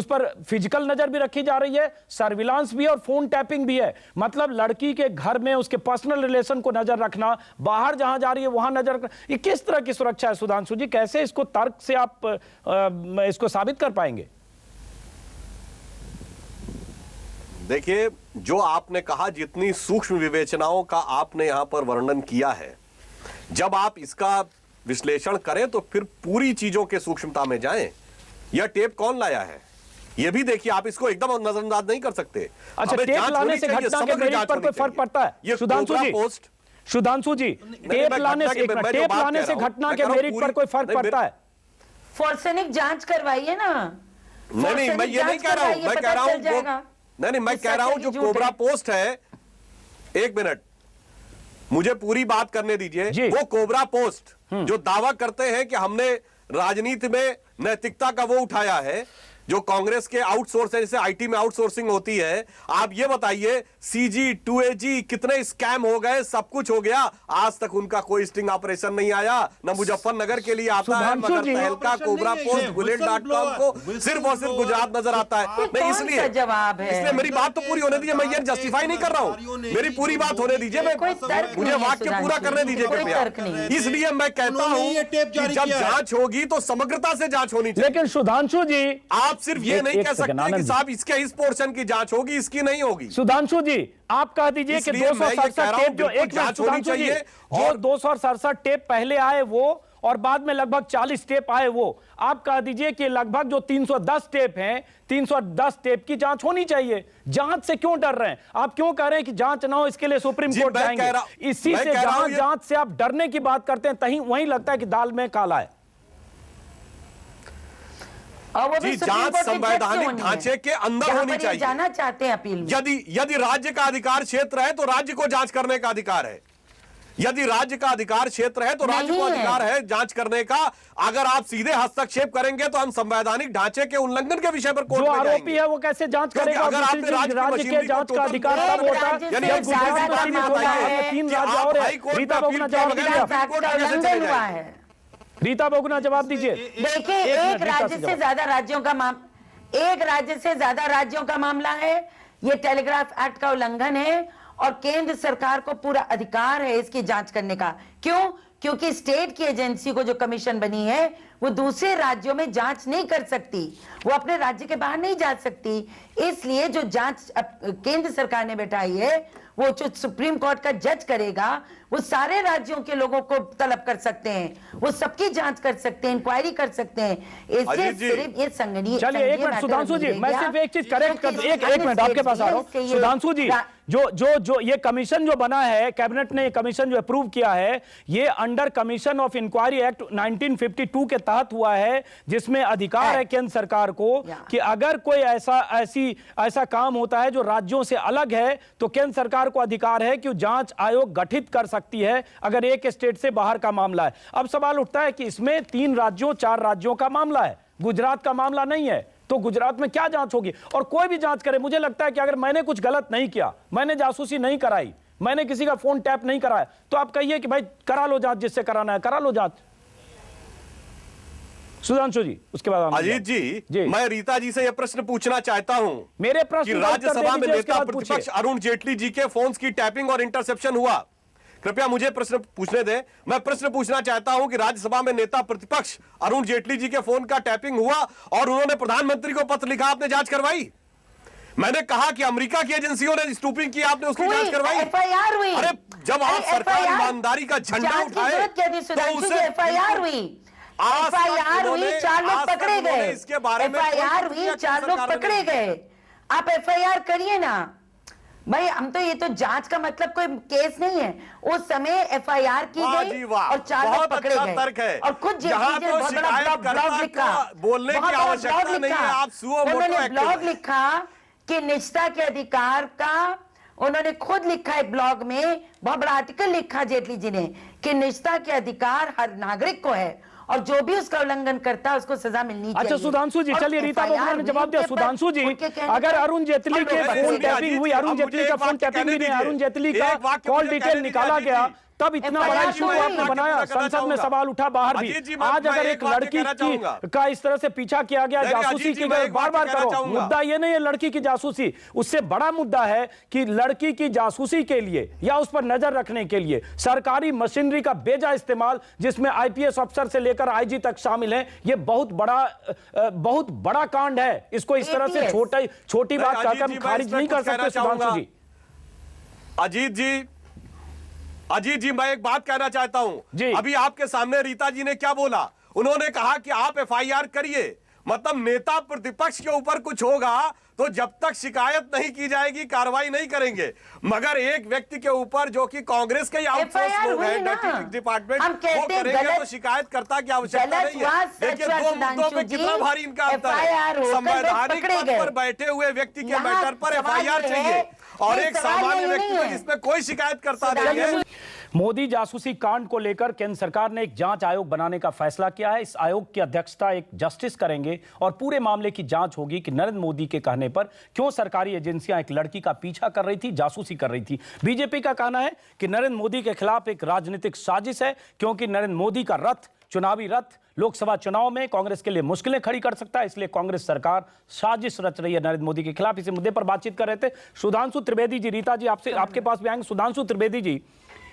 A: पर फिजिकल नजर भी रखी जा रही है, सर्विलांस भी और फोन टैपिंग भी है। मतलब लड़की के घर में उसके पर्सनल रिलेशन को नजर रखना, बाहर जहां जा रही है वहां नजर रखना, ये किस तरह की सुरक्षा है सुधांशु जी? कैसे इसको तर्क से आप इसको साबित कर पाएंगे?
H: देखिए, जो आपने कहा, जितनी सूक्ष्म विवेचनाओं का आपने यहां पर वर्णन किया है, जब आप इसका विश्लेषण करें तो फिर पूरी चीजों के सूक्ष्मता में जाएं। यह टेप कौन लाया है यह भी देखिए, आप इसको एकदम नजरअंदाज नहीं कर सकते।
A: अच्छा, टेप लाने से घटना के मेरिट पर कोई फर्क पड़ता है सुधांशु जी? सुधांशु जी, टेप लाने से घटना के मेरिट पर कोई फर्क पड़ता है?
G: फोरेंसिक जांच करवाइए ना।
H: नहीं, मैं ये नहीं कह रहा हूं, मैं कह रहा हूं नहीं, मैं कह रहा हूं जो कोबरा पोस्ट है, एक मिनट मुझे पूरी बात करने दीजिए। वो कोबरा पोस्ट जो दावा करते हैं कि हमने राजनीति में नैतिकता का वो उठाया है, जो कांग्रेस के आउटसोर्स है, जैसे आईटी में आउटसोर्सिंग होती है। आप ये बताइए, सीजी 2AG कितने स्कैम हो गए, सब कुछ हो गया, आज तक उनका कोई स्टिंग ऑपरेशन नहीं आया, न मुजफ्फरनगर के लिए आता है, मगर तहलका, कोबरा पोस्ट, बुलेट.com को सिर्फ और सिर्फ गुजरात नजर आता है। नहीं, इसलिए
G: जवाब है,
H: इसलिए मेरी बात तो पूरी होने दीजिए। मैं ये जस्टिफाई नहीं कर रहा हूं, मेरी पूरी बात होने दीजिए, मुझे वाक्य पूरा करने दीजिए कृपया। इसलिए मैं कहता हूं कि जब जांच होगी तो समग्रता से जांच होनी चाहिए।
A: लेकिन सुधांशु जी,
H: आप सिर्फ ये नहीं कह सकते कि साहब इसके इस पोर्शन की जांच होगी, इसकी नहीं होगी।
A: सुधांशु जी, आप कह दीजिए कि 267 टेप जो एक सुधांशु जी, जो 267 टेप पहले आए वो, और बाद में लगभग 40 टेप आए वो, आप कह दीजिए कि लगभग जो 310 टेप हैं, 310 टेप की जांच होनी चाहिए। जांच से क्यों डर रहे हैं आप? क्यों कह रहे हैं कि जांच ना हो इसके लिए सुप्रीम कोर्ट जाएंगे? इसी से जहां जांच से आप डरने की बात करते हैं, वहीं लगता है कि दाल में काला है।
H: जी, जांच संवैधानिक ढांचे के अंदर होनी चाहिए।
G: जाना चाहते हैं अपील में।
H: यदि राज्य का अधिकार क्षेत्र है तो राज्य को जांच करने का अधिकार है। यदि राज्य का अधिकार क्षेत्र है तो राज्य को अधिकार है जांच करने का। अगर आप सीधे हस्तक्षेप करेंगे तो हम संवैधानिक ढांचे के उल्लंघन के विषय पर कोर्ट में जाएंगे।
A: आरोपी है वो कैसे जांच करेगा?
H: अगर आपने राज्य के
A: जांच का अधिकार तब होता है जब
G: हुआ है।
A: रीता बहुगुणा जवाब दीजिए।
G: देखिए, एक राज्य से ज्यादा राज्यों का मामला है। ये टेलीग्राफ एक्ट का उल्लंघन है और केंद्र सरकार को पूरा अधिकार है इसकी जांच करने का। क्यों? क्योंकि स्टेट की एजेंसी को जो कमीशन बनी है वो दूसरे राज्यों में जांच नहीं कर सकती, वो अपने राज्य के बाहर नहीं जा सकती। इसलिए जो जांच केंद्र सरकार ने बैठाई है, वो जो सुप्रीम कोर्ट का जज करेगा, वो सारे राज्यों के लोगों को तलब कर सकते हैं, वो सबकी जांच कर सकते हैं, इंक्वायरी कर सकते हैं। इससे सिर्फ ये संगठनीय।
A: चलिए एक मिनट सुधांशु जी, मैं सिर्फ एक चीज करेक्ट कर, एक मिनट आपके पास आ रहा हूं सुधांशु जी। जो ये कमीशन जो बना है, कैबिनेट ने ये कमीशन जो अप्रूव किया है, ये under commission of inquiry act 1952 के तहत हुआ है, जिसमें अधिकार है केंद्र सरकार को कि अगर कोई ऐसा काम होता है जो राज्यों से अलग है तो केंद्र सरकार को अधिकार है कि जांच आयोग गठित कर सकती है अगर एक स्टेट से बाहर का मामला है। अब सवाल उठता है कि इसमें 3 राज्यों 4 राज्यों का मामला है, गुजरात का मामला नहीं है तो गुजरात में क्या जांच होगी? और कोई भी जांच करे, मुझे लगता है कि अगर मैंने कुछ गलत नहीं किया, मैंने जासूसी नहीं कराई, मैंने किसी का फोन टैप नहीं कराया, तो आप कहिए कि भाई करा लो जांच, जिससे कराना है करा लो जांच। सुधांशु जी, उसके बाद
H: अजीत जी, मैं रीता जी से यह प्रश्न पूछना चाहता हूं,
A: मेरे प्रश्न
H: कि राज्यसभा में नेता प्रतिपक्ष अरुण जेटली जी के फोन्स की टैपिंग और इंटरसेप्शन हुआ। कृपया मुझे प्रश्न पूछने दें। मैं प्रश्न पूछना चाहता हूं कि राज्यसभा में नेता प्रतिपक्ष अरुण जेटली जी के फोन का टैपिंग हुआ और उन्होंने प्रधानमंत्री को पत्र लिखा, आपने जांच करवाई? मैंने कहा कि अमेरिका की एजेंसियों ने स्टूपिंग की, आपने उसकी जांच करवाई?
G: एफआईआर हुई।
H: अरे जब आप सरकार ईमानदारी का झंडा उठाए तो उसे
G: एफआईआर हुई, एफआईआर हुई, 4 लोग पकड़े गए,
H: इसके बारे में
G: एफआईआर हुई, 4 लोग पकड़े गए। आप एफआईआर करिए ना भाई, हम तो ये तो जांच का मतलब कोई केस नहीं है। उस समय एफआईआर की गई और 4 लोग पकड़े गए और खुद जेटली जी बहुत बड़ा ब्लॉग लिखा,
H: बोलने की आवश्यकता नहीं है, आप
G: उन्होंने ब्लॉग लिखा कि निजता के अधिकार का, उन्होंने खुद लिखा है ब्लॉग में, बहुत बड़ा आर्टिकल लिखा जेटली जी ने कि निजता के अधिकार हर नागरिक को है और जो भी उसका उल्लंघन करता है उसको सजा मिलनी चाहिए।
A: अच्छा सुधांशु जी, चलिए रीता बोगरा ने जवाब दिया। सुधांशु जी, अगर अरुण जेटली के फोन टैपिंग हुई, अरुण जेटली का फोन टैपिंग भी नहीं, अरुण जेटली का कॉल डिटेल निकाला गया, तब इतना बड़ा इशू आपने बनाया, संसद में सवाल उठा, बाहर भी। आज अगर एक लड़की का इस तरह से पीछा किया गया, जासूसी की गई, बार बार करो, मुद्दा ये नहीं है लड़की की जासूसी, उससे बड़ा मुद्दा है कि लड़की की जासूसी के लिए या उस पर नजर रखने के लिए सरकारी मशीनरी का बेजा इस्तेमाल, जिसमें आईपीएस अफसर से लेकर आईजी तक शामिल हैं, ये बहुत बड़ा कांड है। इसको इस तरह से छोटी बात कहकर खारिज नहीं कर सकते सुधांशु जी।
H: अजीत जी, मैं एक बात कहना चाहता हूं। अभी आपके सामने रीता जी ने क्या बोला? उन्होंने कहा कि आप एफआईआर करिए, मतलब नेता प्रतिपक्ष के ऊपर कुछ होगा तो जब तक शिकायत नहीं की जाएगी कार्रवाई नहीं करेंगे। मगर एक व्यक्ति के ऊपर जो कि कांग्रेस के आउटसोर्स लोग हैं, डिपार्टमेंट, वो करेंगे तो शिकायत करता की आवश्यकता नहीं है। देखिए, 2 मुद्दों पे कितना भारी इनका अंतर है। संवैधानिक पद पर बैठे हुए व्यक्ति के मैटर पर एफआईआर चाहिए और एक सामान्य व्यक्ति को जिसमें कोई शिकायत करता नहीं है।
A: मोदी जासूसी कांड को लेकर केंद्र सरकार ने एक जांच आयोग बनाने का फैसला किया है। इस आयोग की अध्यक्षता एक जस्टिस करेंगे और पूरे मामले की जांच होगी कि नरेंद्र मोदी के कहने पर क्यों सरकारी एजेंसियां एक लड़की का पीछा कर रही थी, जासूसी कर रही थी। बीजेपी का कहना है कि नरेंद्र मोदी के खिलाफ एक राजनीतिक साजिश है, क्योंकि नरेंद्र मोदी का रथ, चुनावी रथ, लोकसभा चुनाव में कांग्रेस के लिए मुश्किलें खड़ी कर सकता है, इसलिए कांग्रेस सरकार साजिश रच रही है नरेंद्र मोदी के खिलाफ। इसी मुद्दे पर बातचीत कर रहे थे सुधांशु त्रिवेदी जी। रीता जी, आपके पास भी आएंगे। सुधांशु त्रिवेदी जी,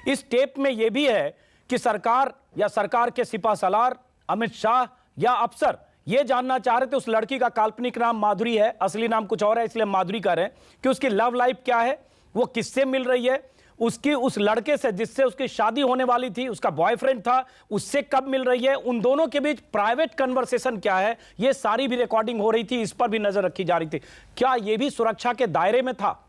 A: इस टेप में यह भी है कि सरकार या सरकार के सिपाहसालार, अमित शाह या अफसर यह जानना चाह रहे थे, उस लड़की का काल्पनिक नाम माधुरी है, असली नाम कुछ और है, इसलिए माधुरी कह रहे हैं, कि उसकी लव लाइफ क्या है, वो किससे मिल रही है, उसकी उस लड़के से जिससे उसकी शादी होने वाली थी, उसका बॉयफ्रेंड था, उससे कब मिल रही है, उन दोनों के बीच प्राइवेट कन्वर्सेशन क्या है, ये सारी भी रिकॉर्डिंग हो रही थी, इस पर भी नजर रखी जा रही थी। क्या यह भी सुरक्षा के दायरे में था?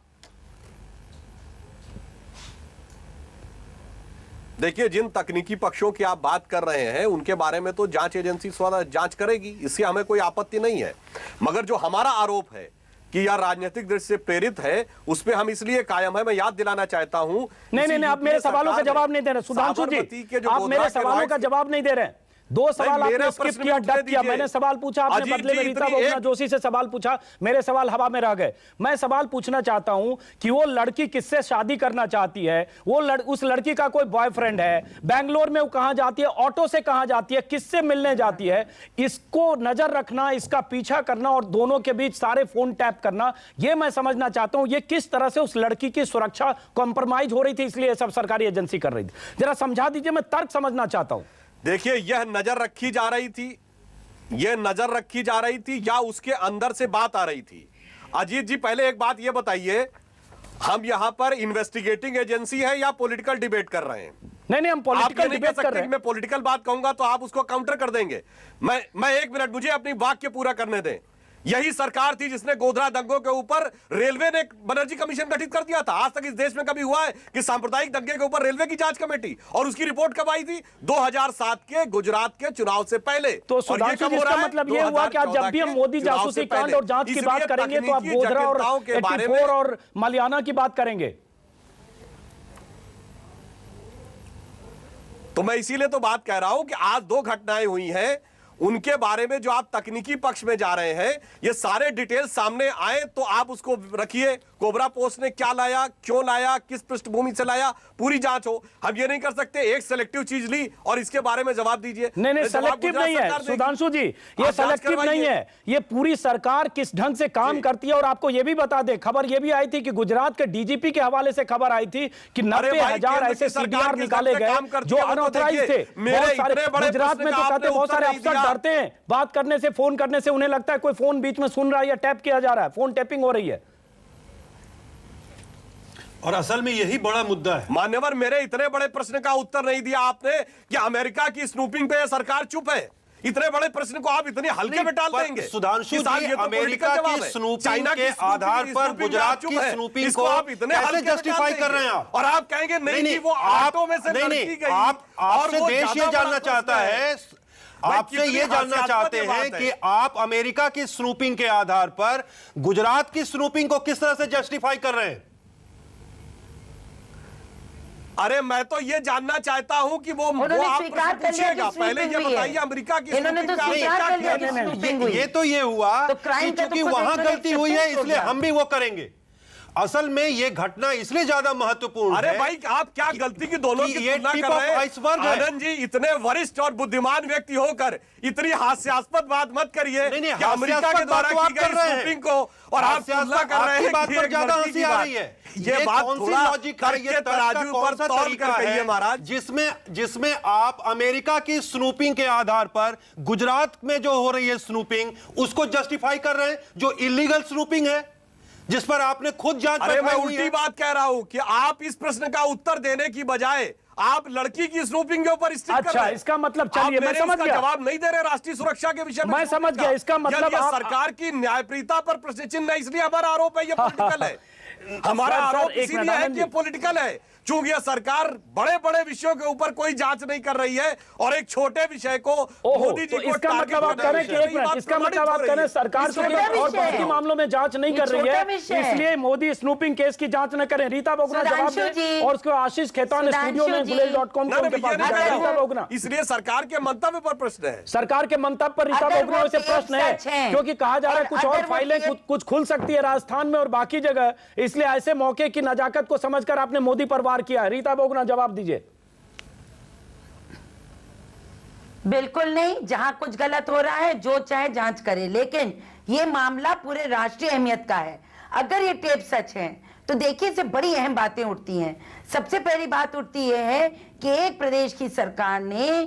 H: देखिए, जिन तकनीकी पक्षों की आप बात कर रहे हैं उनके बारे में तो जांच एजेंसी जांच करेगी, इससे हमें कोई आपत्ति नहीं है। मगर जो हमारा आरोप है कि यह राजनीतिक दृष्टि से प्रेरित है, उस पे हम इसलिए कायम है। मैं याद दिलाना चाहता हूं,
A: नहीं, आप मेरे सवालों का जवाब नहीं दे रहे सुधांशु जी, आप मेरे सवालों का जवाब नहीं दे रहे। 2 सवाल आपने स्किप किया, डक किया। मैंने सवाल पूछा, आपने बदले में रीता बोगरा जोशी से सवाल पूछा, मेरे सवाल हवा में रह गए। मैं सवाल पूछना चाहता हूं कि वो लड़की किससे शादी करना चाहती है, उस लड़की का कोई बॉयफ्रेंड है, बैंगलोर में वो कहां जाती है, ऑटो से कहां जाती है, किससे मिलने जाती है, इसको नजर रखना, इसका पीछा करना और दोनों के बीच सारे फोन टैप करना, यह मैं समझना चाहता हूं ये किस तरह से उस लड़की की सुरक्षा कॉम्प्रोमाइज हो रही थी, इसलिए सब सरकारी एजेंसी कर रही थी। जरा समझा दीजिए, मैं तर्क समझना चाहता हूं।
H: देखिए, यह नजर रखी जा रही थी, या उसके अंदर से बात आ रही थी। अजीत जी, पहले एक बात यह बताइए, हम यहां पर इन्वेस्टिगेटिंग एजेंसी है या पॉलिटिकल डिबेट कर रहे हैं?
A: नहीं, हम पॉलिटिकल डिबेट कर रहे हैं।
H: मैं पॉलिटिकल बात कहूंगा तो आप उसको काउंटर कर देंगे। मैं 1 मिनट, मुझे अपनी वाक्य पूरा करने दें। यही सरकार थी जिसने गोधरा दंगों के ऊपर रेलवे ने बनर्जी कमीशन गठित कर दिया था। आज तक इस देश में कभी हुआ है कि सांप्रदायिक दंगे के ऊपर रेलवे की जांच कमेटी, और उसकी रिपोर्ट कब आई थी? 2007 के गुजरात के चुनाव से पहले।
A: तो सुधांशु जी, इसका मतलब यह हुआ कि जब भी हम मोदी जासूसी कांड और जांच की बात करेंगे तो आप गोधरा और 84 और मलियाना की बात करेंगे।
H: तो मैं इसीलिए तो बात कह रहा हूं कि आज 2 घटनाएं हुई हैं, उनके बारे में जो आप तकनीकी पक्ष में जा रहे हैं, ये सारे डिटेल सामने आए तो आप उसको रखिए। कोबरा पोस्ट ने क्या लाया, क्यों लाया, किस पृष्ठभूमि से लाया, पूरी जांच हो। हम ये नहीं कर सकते एक सेलेक्टिव चीज ली और इसके बारे में जवाब दीजिए।
A: नहीं, सेलेक्टिव नहीं है सुधांशु जी, ये सेलेक्टिव नहीं है। ये पूरी सरकार किस ढंग से काम करती है। और आपको ये भी बता दे, खबर ये भी आई थी कि गुजरात के डीजीपी के हवाले से खबर आई थी कि 90,000 ऐसे सीडीआर निकाले गए जो अनऑथराइज्ड थे। बहुत सारे गुजरात में तो कहते बहुत सारे अफसर डरते हैं बात करने से, फोन करने से। उन्हें लगता है कोई फोन बीच में सुन रहा है या टैप किया जा रहा है, फोन टैपिंग हो रही है।
J: और असल में यही बड़ा मुद्दा है।
H: मान्यवर, मेरे इतने बड़े प्रश्न का उत्तर नहीं दिया आपने कि अमेरिका की स्नूपिंग पे सरकार चुप है। इतने बड़े प्रश्न को आप इतने हल्के में टाल देंगे।
J: सुधांशु जी, अमेरिका की स्नूपिंग के आधार पर गुजरात की स्नूपिंग को
H: आप इतने
J: कैसे जस्टिफाई कर रहे हैं आप?
H: और आप कहेंगे नहीं, वो ऑटो में से लड़की गई।
J: आपसे देश ये जानना चाहता है, आपसे ये जानना चाहते हैं कि आप अमेरिका की स्नूपिंग के आधार पर गुजरात की स्नूपिंग को किस तरह से जस्टिफाई कर रहे हैं?
H: अरे मैं तो ये जानना चाहता हूं कि वो आप पूछिएगा। पहले ये बताइए अमेरिका की
J: ये तो ये हुआ कि चूंकि वहां गलती हुई है इसलिए हम भी वो करेंगे। असल में ये घटना इसलिए ज्यादा महत्वपूर्ण है।
H: अरे भाई, आप क्या गलती की दोनों की तुलना कर रहे हैं? आनंद जी, इतने वरिष्ठ और बुद्धिमान व्यक्ति होकर इतनी हास्यास्पद बात मत करिए कि अमेरिका के द्वारा की गई स्नूपिंग को और आप तुलना कर रहे हैं।
J: बात पर ज्यादा हंसी आ रही है।
H: ये बात थोड़ा लॉजिक है, ये तराजू पर तौल कर कहिए महाराज।
J: जिसमें आप अमेरिका की स्नूपिंग के आधार पर गुजरात में जो हो रही है स्नूपिंग, उसको जस्टिफाई कर रहे हैं, जो इलीगल स्नूपिंग है जिस पर आपने खुद जांच
H: बैठाई हुई है। अरे मैं उल्टी बात कह रहा हूं कि आप इस प्रश्न का उत्तर देने की बजाय आप लड़की की स्नूपिंग के ऊपर स्टिक कर रहे हैं।
A: इसका मतलब, चलिए मैं समझ गया,
H: जवाब नहीं दे रहे राष्ट्रीय सुरक्षा के विषय में।
A: मैं समझ गया इसका मतलब
H: सरकार की न्यायप्रियता पर प्रश्न चिन्ह है, इसलिए हमारा आरोप है ये पॉलिटिकल है। हमारा आरोप इसीलिए है कि ये पॉलिटिकल है, चूंकि यह सरकार बड़े बड़े विषयों के ऊपर कोई जांच नहीं कर रही है और एक छोटे विषय को मोदी जी को
A: इसका मतलब आप कह रहे हैं कि एक मिनट, इसका मतलब आप कह रहे हैं सरकार और बाकी मामलों में जांच नहीं कर रही है, इसलिए मोदी स्नूपिंग केस की जांच न करें। रीता बोगना जवाब दें और उसको आशीष खेतान स्टूडियो में गुलेल.com के पास। रीता बोगना,
H: इसलिए सरकार के मंतव्य पर प्रश्न है।
A: सरकार के मंतव्य पर रीता बोगना से प्रश्न है, क्योंकि कहा जा रहा है कुछ और फाइलें कुछ खुल सकती है राजस्थान में और बाकी जगह, इसलिए ऐसे मौके की नजाकत को समझकर आपने मोदी पर वार किया है। रीता बोगना जवाब दीजिए।
G: बिल्कुल नहीं, जहां कुछ गलत हो रहा है जो चाहे जांच करे, लेकिन यह मामला पूरे राष्ट्रीय अहमियत का है। अगर ये टेप सच है तो देखिए इससे बड़ी अहम बातें उठती हैं। सबसे पहली बात उठती यह है कि एक प्रदेश की सरकार ने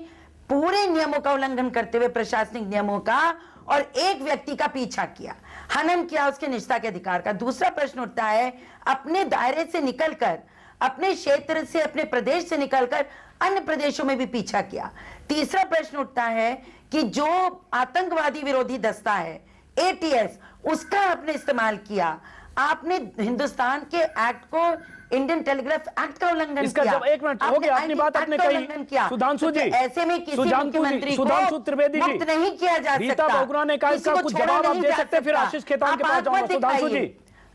G: पूरे नियमों का उल्लंघन करते हुए, प्रशासनिक नियमों का, और एक व्यक्ति का पीछा किया, हनन किया उसके निजता के अधिकार का। दूसरा प्रश्न उठता है, अपने दायरे से निकलकर, अपने क्षेत्र से, अपने प्रदेश से निकलकर अन्य प्रदेशों में भी पीछा किया। तीसरा प्रश्न उठता है कि जो आतंकवादी विरोधी दस्ता है एटीएस, उसका आपने इस्तेमाल किया। आपने हिंदुस्तान के एक्ट को, इंडियन टेलीग्राफ एक्ट का उल्लंघन किया।
A: एक मिनट हो गया, अपनी बात आपने कही। सुधांशु जी,
G: ऐसे में किसी मुख्यमंत्री को मुक्त नहीं किया जा सकता।
A: रीता बोगना ने कहा इसका कुछ जवाब आप दे सकते हैं, फिर आशीष खेतान के पास जाऊंगा।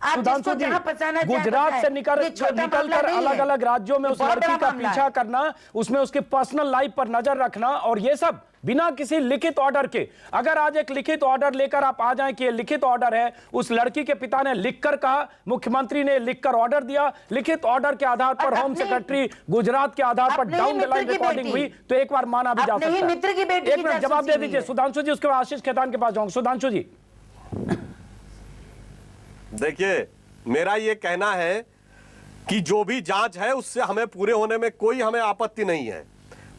A: सुधांशु जी, गुजरात से निकलकर अलग अलग राज्यों में उस लड़की का पीछा करना, उसमें उसके पर्सनल लाइफ पर नजर रखना, और ये सब बिना किसी लिखित ऑर्डर के। अगर आज एक लिखित ऑर्डर लेकर आप आ जाएं कि ये लिखित ऑर्डर है, उस लड़की के पिता ने लिखकर कहा, मुख्यमंत्री ने लिखकर ऑर्डर दिया, लिखित ऑर्डर के आधार पर होम सेक्रेटरी गुजरात के आधार पर डाउन द लाइन रिकॉर्डिंग हुई, तो एक बार माना भी जा सकता है।
G: मित्र की बेटी,
A: एक मिनट जवाब दे दीजिए सुधांशु जी, उसके बाद आशीष खेतान के पास जाऊंगा। सुधांशु जी,
H: देखिए, मेरा ये कहना है कि जो भी जांच है उससे हमें पूरे होने में कोई हमें आपत्ति नहीं है,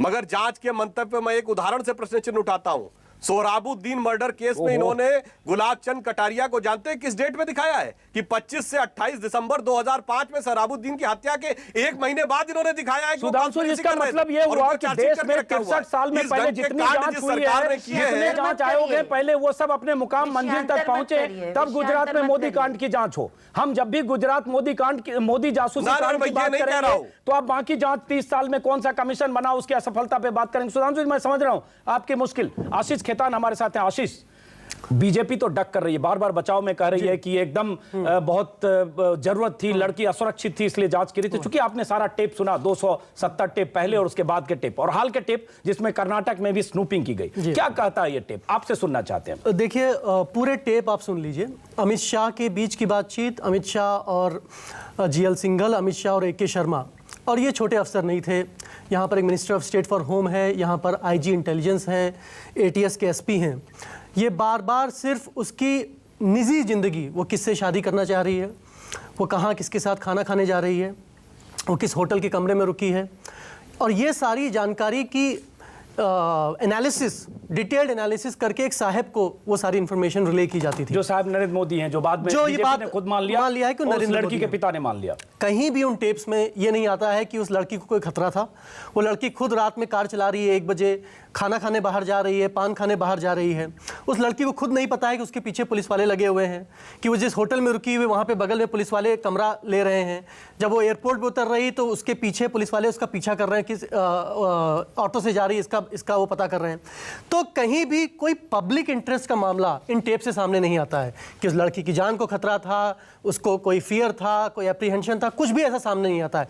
H: मगर जांच के मंतव्य पर मैं एक उदाहरण से प्रश्न चिन्ह उठाता हूं। सोहराबुद्दीन मर्डर केस में इन्होंने गुलाब चंद कटारिया को जानते हैं किस डेट में दिखाया है कि 25 से 28 दिसंबर 2005 में सोहराबुद्दीन की हत्या के एक महीने बाद इन्होंने दिखाया है।
A: सुधांशु जी, इसका मतलब ये हुआ कि देश में 63 साल में पहले जितनी जांच हुई है, जितने जांच आयोग है, पहले वो सब अपने मुकाम मंजिल तक पहुंचे, तब गुजरात में मोदी कांड की जांच हो। हम जब भी गुजरात मोदी कांड की, मोदी जासूसी कांड की बात करेंगे तो आप बाकी जांच 30 साल में कौन सा कमीशन बना उसकी असफलता पे बात करेंगे। सुधांशु जी, मैं समझ रहा हूं आपकी मुश्किल। आशीष खेतान हमारे साथ हैं। आशीष, बीजेपी तो डक कर रही है, बार बार बचाव में कह रही है कि एकदम बहुत जरूरत थी, लड़की असुरक्षित थी इसलिए जांच की रही थी। चूंकि आपने सारा टेप सुना, 270 टेप पहले और उसके बाद के टेप और हाल के टेप जिसमें कर्नाटक में भी स्नूपिंग की गई, क्या कहता है ये टेप? आपसे सुनना चाहते हैं।
K: देखिए, पूरे टेप आप सुन लीजिए। अमित शाह के बीच की बातचीत, अमित शाह और जीएल सिंघल, अमित शाह और AK शर्मा, और ये छोटे अफसर नहीं थे। यहाँ पर एक minister of state for home है, यहाँ पर IG इंटेलिजेंस है, ATS के SP हैं। ये बार बार सिर्फ उसकी निजी ज़िंदगी, वो किससे शादी करना चाह रही है, वो कहाँ किसके साथ खाना खाने जा रही है, वो किस होटल के कमरे में रुकी है, और ये सारी जानकारी की एनालिसिस, डिटेल्ड एनालिसिस करके एक साहब को वो सारी इंफॉर्मेशन रिले की जाती थी।
A: जो साहब नरेंद्र मोदी हैं, जो बाद में
K: जो ये बात
A: ने खुद मान लिया
K: है कि नरेंद्र
A: लड़की के पिता ने मान लिया।
K: कहीं भी उन टेप्स में ये नहीं आता है कि उस लड़की को कोई खतरा था। वो लड़की खुद रात में कार चला रही है, 1 बजे खाना खाने बाहर जा रही है, पान खाने बाहर जा रही है। उस लड़की को खुद नहीं पता है कि उसके पीछे पुलिस वाले लगे हुए हैं, कि वो जिस होटल में रुकी हुई वहाँ पे बगल में पुलिस वाले कमरा ले रहे हैं। जब वो एयरपोर्ट पे उतर रही तो उसके पीछे पुलिस वाले उसका पीछा कर रहे हैं, किस ऑटो से जा रही है इसका वो पता कर रहे हैं। तो कहीं भी कोई पब्लिक इंटरेस्ट का मामला इन टेप से सामने नहीं आता है कि उस लड़की की जान को खतरा था, उसको कोई फियर था, कोई एप्रीहेंशन था, कुछ भी ऐसा सामने नहीं आता है।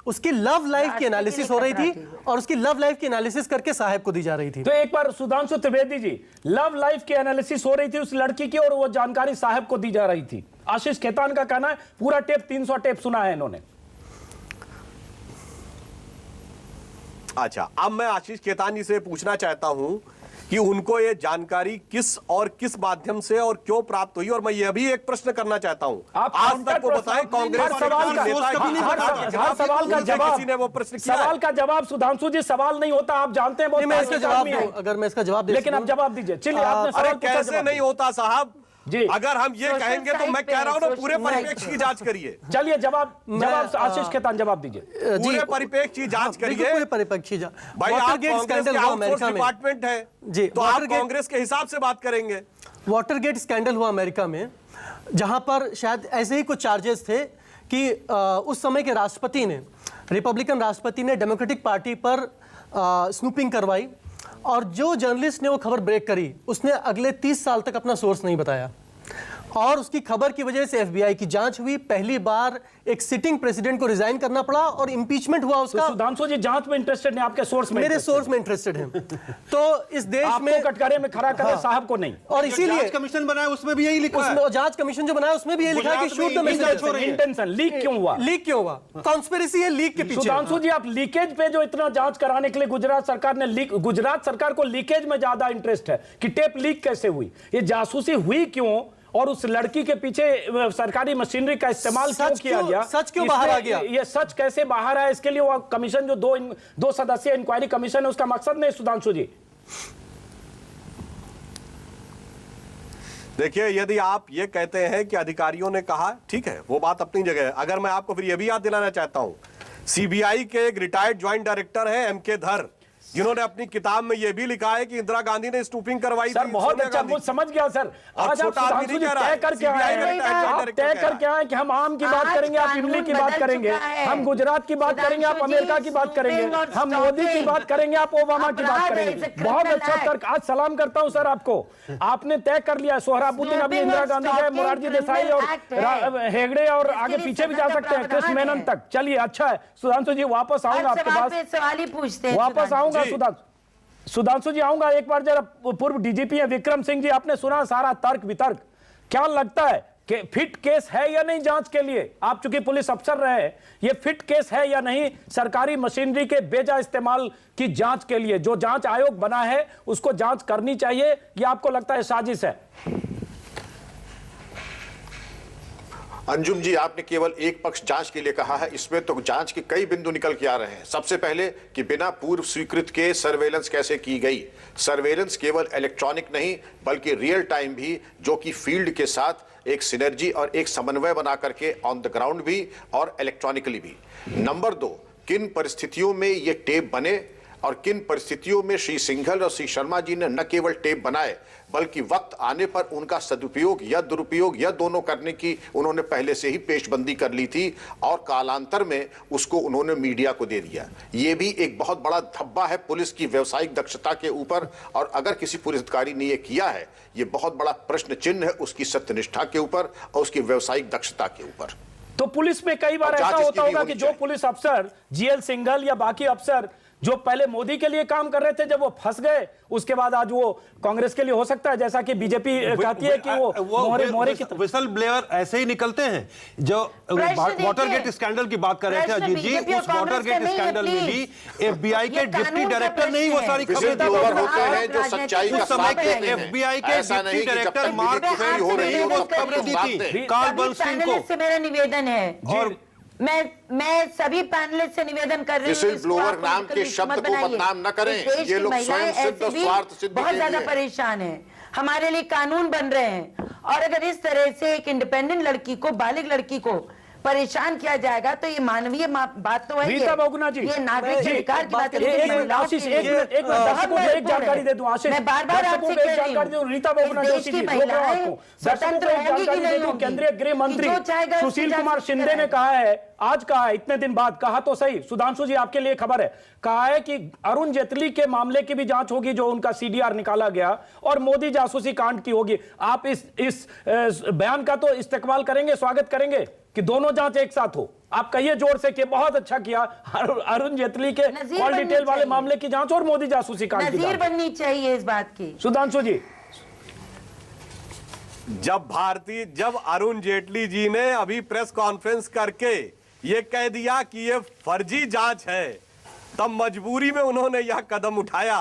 K: उसकी लव लाइफ की एनालिसिस हो रही थी और उसकी लव लाइफ की एनालिसिस करके साहब को दी जा रही थी।
A: तो एक बार सुधांशु त्रिवेदी जी, लव लाइफ की एनालिसिस हो रही थी उस लड़की की और वो जानकारी साहब को दी जा रही थी। आशीष खेतान का कहना है पूरा टेप 300 टेप सुना है इन्होंने।
H: अच्छा, अब मैं आशीष खेतान जी से पूछना चाहता हूं कि उनको ये जानकारी किस माध्यम से और क्यों प्राप्त हुई, और मैं ये भी एक प्रश्न करना चाहता हूं।
A: आप
H: आज तक वो बताएं, कांग्रेस
A: हर सवाल का जवाब सुधांशु जी, सवाल नहीं होता, आप जानते हैं।
K: मैं इसका जवाब दूं, अगर मैं इसका जवाब दे,
A: लेकिन आप जवाब दीजिए। चलिए, आपने
H: अरे कैसे नहीं होता साहब
A: जी,
H: अगर हम ये कहेंगे तो मैं कह रहा हूं ना, पूरे परिप्रेक्ष्य की जांच करिए।
A: चलिए, जवाब आशीष खेतान जवाब दीजिए।
H: पूरे परिप्रेक्ष्य की जांच करिए।
K: पूरे परिप्रेक्ष्य जांच।
H: भाई, आप कांग्रेस के आउटसोर्स डिपार्टमेंट है जी, तो आप कांग्रेस के हिसाब से बात करेंगे।
K: वाटरगेट स्कैंडल हुआ अमेरिका में, जहां पर शायद ऐसे ही कुछ चार्जेस थे कि उस समय के राष्ट्रपति ने, रिपब्लिकन राष्ट्रपति ने डेमोक्रेटिक पार्टी पर स्नूपिंग करवाई, और जो जर्नलिस्ट ने वो खबर ब्रेक करी उसने अगले 30 साल तक अपना सोर्स नहीं बताया, और उसकी खबर की वजह से FBI की जांच हुई। पहली बार एक सिटिंग प्रेसिडेंट को रिजाइन करना पड़ा और इंपीचमेंट हुआ उसका।
A: तो सुधांशु जी जांच में इंटरेस्टेड नहीं, आपके सोर्स में?
K: मेरे सोर्स में इंटरेस्टेड हैं। तो इस देश में
A: कटघरे में खड़ा करे, साहब को नहीं।
K: और इसीलिए
J: जांच कमीशन बनाया उसमें भी यही लिखा है।
K: जांच कमीशन जो बनाया उसमें भी यही लिखा है कि shoot the message.
A: Intention leak क्यों हुआ?
K: कॉन्स्पिरेसी है लीक के पीछे।
A: सुधांशु जी, आप लीकेज पे जो इतना जांच कराने के लिए गुजरात सरकार को लीकेज में ज्यादा इंटरेस्ट है कि टेप लीक कैसे हुई, ये जासूसी हुई क्यों, और उस लड़की के पीछे सरकारी मशीनरी का इस्तेमाल क्यों किया गया,
K: सच क्यों बाहर आ गया,
A: ये सच कैसे बाहर आया, इसके लिए वो कमीशन जो दो सदस्यीय इंक्वायरी कमीशन है उसका मकसद नहीं। सुधांशु जी
H: देखिए, यदि आप ये कहते हैं कि अधिकारियों ने कहा, ठीक है, वो बात अपनी जगह है। अगर मैं आपको फिर ये भी याद दिलाना चाहता हूं, CBI के एक रिटायर्ड ज्वाइंट डायरेक्टर है MK धर, जिन्होंने अपनी किताब में यह भी लिखा है कि इंदिरा गांधी ने स्टूपिंग करवाई
A: सर, बहुत अच्छा, वो समझ गया सर। आज आप सुधांशु जी तय करके आए कि हम आम की बात करेंगे, आप इमली की बात करेंगे, हम गुजरात की बात करेंगे, आप अमेरिका की बात करेंगे, हम मोदी की बात करेंगे, आप ओबामा की बात करेंगे। बहुत अच्छा तर्क, आज सलाम करता हूं सर आपको। आपने तय कर लिया। सोहराबुद्दीन अभी इंदिरा गांधी गए, मोरारजी देसाई और हेगड़े और आगे पीछे भी जा सकते हैं, कृष्ण मेनन तक। चलिए, अच्छा है सुधांशु जी, वापस आऊंगा आपके पास,
G: सवाल ही पूछते हैं।
A: वापस आऊंगा सुधांशु जी, आऊंगा एक बार। जरा पूर्व DGP है विक्रम सिंह जी, आपने सुना सारा तर्क वितर्क, क्या लगता है कि फिट केस है या नहीं जांच के लिए? आप चूंकि पुलिस अफसर रहे, ये फिट केस है या नहीं सरकारी मशीनरी के बेजा इस्तेमाल की जांच के लिए? जो जांच आयोग बना है उसको जांच करनी चाहिए, या आपको लगता है साजिश है?
I: अंजुम जी, आपने केवल एक पक्ष जांच के लिए कहा है, इसमें तो जांच के कई बिंदु निकल के आ रहे हैं। सबसे पहले कि बिना पूर्व स्वीकृत के सर्वेलेंस कैसे की गई। सर्वेलेंस केवल इलेक्ट्रॉनिक नहीं बल्कि रियल टाइम भी, जो कि फील्ड के साथ एक सिनर्जी और एक समन्वय बना करके ऑन द ग्राउंड भी और इलेक्ट्रॉनिकली भी। नंबर 2, किन परिस्थितियों में ये टेप बने और किन परिस्थितियों में श्री सिंघल और श्री शर्मा जी ने न केवल टेप बनाए बल्कि वक्त आने पर उनका सदुपयोग या दुरुपयोग या दोनों करने की उन्होंने पहले से ही पेशबंदी कर ली थी और कालांतर में उसको उन्होंने मीडिया को दे दिया। ये भी एक बहुत बड़ा धब्बा है पुलिस की व्यावसायिक दक्षता के ऊपर, और अगर किसी पुलिस अधिकारी ने ये किया है, ये बहुत बड़ा प्रश्न चिन्ह है उसकी सत्यनिष्ठा के ऊपर और उसकी व्यावसायिक दक्षता के ऊपर।
A: तो पुलिस में कई बार ऐसा होता होगा कि जो पुलिस अफसर जीएल सिंघल या बाकी अफसर जो पहले मोदी के लिए काम कर रहे थे, जब वो फंस गए उसके बाद आज वो कांग्रेस के लिए हो सकता है, जैसा कि बीजेपी कहती है कि वो मोहरे की
J: विसल ब्लेयर ऐसे ही निकलते हैं। जो वाटरगेट स्कैंडल की बात कर रहे थे अजीत जी, उस वाटरगेट स्कैंडल में भी एफबीआई के डिप्टी डायरेक्टर ने ही वो सारी खबरें
I: होते हैं जो सच्चाई का
J: समय के एफबीआई के डिप्टी डायरेक्टर मार्क फेल्ड ने ही वो खबरें दी थी कार्ल बर्नस्टीन को।
G: मेरा निवेदन है और मैं सभी पैनलिस्ट से निवेदन कर रही हूँ,
I: ब्लोअर नाम के शब्द को बदनाम न करें। ये लोग स्वयं सिद्ध स्वार्थ सिद्ध
G: बहुत ज्यादा परेशान हैं, हमारे लिए कानून बन रहे हैं, और अगर इस तरह से एक इंडिपेंडेंट लड़की को, बालिग लड़की को परेशान किया जाएगा तो ये मानवीय बात तो है।
A: रीता बहुगुणा जी,
G: ये नागरिक अधिकार की बात है।
A: आशीष एक मिनट एक जानकारी दे दूं। आशीष
G: मैं बार-बार आपसे कह रही हूं,
A: रीता बहुगुणा जोशी जी, स्वतंत्र होंगी कि नहीं होंगी। केंद्रीय गृह मंत्री सुशील कुमार शिंदे ने कहा है, आज कहा है, इतने दिन बाद कहा तो सही, सुधांशु जी आपके लिए खबर है, कहा है कि अरुण जेटली के मामले की भी जांच होगी जो उनका सीडीआर निकाला गया, और मोदी जासूसी कांड की होगी। आप इस बयान का तो इस्तेकबाल करेंगे, स्वागत करेंगे कि दोनों जांच एक साथ हो? आप कहिए जोर से कि बहुत अच्छा किया अरुण जेटली के कॉल डिटेल वाले मामले की जांच और मोदी जासूसी कांड की
G: नजीर बननी चाहिए इस बात की।
A: सुधांशु जी,
H: जब अरुण जेटली जी ने अभी प्रेस कॉन्फ्रेंस करके ये कह दिया कि ये फर्जी जांच है, तब मजबूरी में उन्होंने यह कदम उठाया।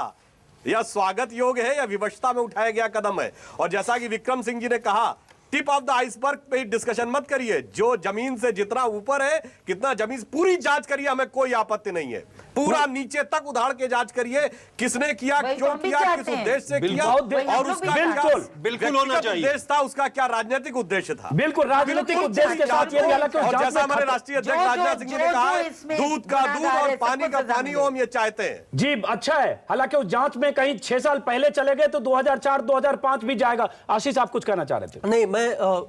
H: यह स्वागत योग्य है या विवशता में उठाया गया कदम है। और जैसा कि विक्रम सिंह जी ने कहा, टिप ऑफ द आइसबर्ग पे डिस्कशन मत करिए, जो जमीन से जितना ऊपर है, कितना जमीन, पूरी जांच करिए, हमें कोई आपत्ति नहीं है। पूरा नीचे तक उधार के जांच करिए, किसने किया, क्यों किया, किस उद्देश्य से किया, और उसका बिल्कुल होना चाहिए उद्देश्य था, उसका क्या राजनीतिक उद्देश्य था।
A: बिल्कुल राजनीतिक उद्देश्य के साथ ये,
H: और जैसा हमारे राष्ट्रीय अध्यक्ष राजनाथ सिंह जी ने कहा है, दूध का दूध और पानी का पानी हो, हम ये चाहते हैं।
A: जी अच्छा है, हालांकि उस जांच में कहीं 6 साल पहले चले गए तो 2004-2005 भी जाएगा। आशीष आप कुछ कहना चाह रहे थे?
K: नहीं, मैं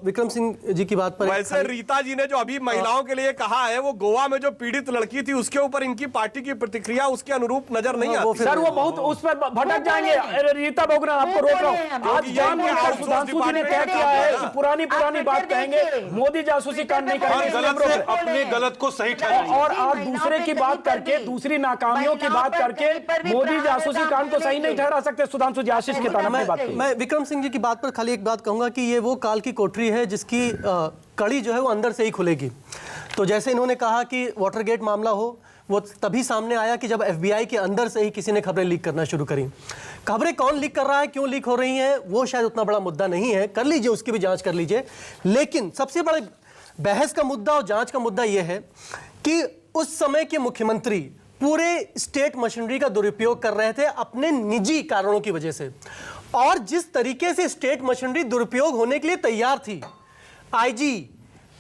K: विक्रम सिंह जी की बात पर,
H: वैसे रीता जी ने जो अभी महिलाओं के लिए कहा है, वो गोवा में जो पीड़ित लड़की थी उसके ऊपर इनकी पार्टी की प्रतिक्रिया उसके अनुरूप नजर नहीं आती।
A: सर वो बहुत उस पर भटक जाएंगे। रीता बहुगुणा आपको रोक रहा हूं, आज जानबूझकर सुधांशु जी ने तय किया है कि पुरानी बात कहेंगे, मोदी जासूसी कांड नहीं करेंगे,
J: अपने गलत को सही ठहराएंगे,
A: और दूसरे की बात करके, दूसरी नाकामियों की बात करके मोदी जासूसी कांड को सही नहीं ठहरा सकते। सुधांशु जी, आशीष के ताना में बात करिए।
K: मैं विक्रम सिंह जी की बात पर खाली एक बात कहूंगा कि ये वो काल की कोठरी है जिसकी कड़ी जो है वो अंदर से ही खुलेगी। तो जैसे इन्होंने कहा कि वाटरगेट मामला हो, वो तभी सामने आया कि जब एफबीआई के अंदर से ही किसी ने खबरें लीक करना शुरू करी। खबरें कौन लीक कर रहा है, क्यों लीक हो रही हैं, वो शायद उतना बड़ा मुद्दा नहीं है, कर लीजिए, उसकी भी जांच कर लीजिए। लेकिन सबसे बड़ा बहस का मुद्दा और जांच का मुद्दा यह है कि उस समय के मुख्यमंत्री पूरे स्टेट मशीनरी का दुरुपयोग कर रहे थे अपने निजी कारणों की वजह से, और जिस तरीके से स्टेट मशीनरी दुरुपयोग होने के लिए तैयार थी, आईजी,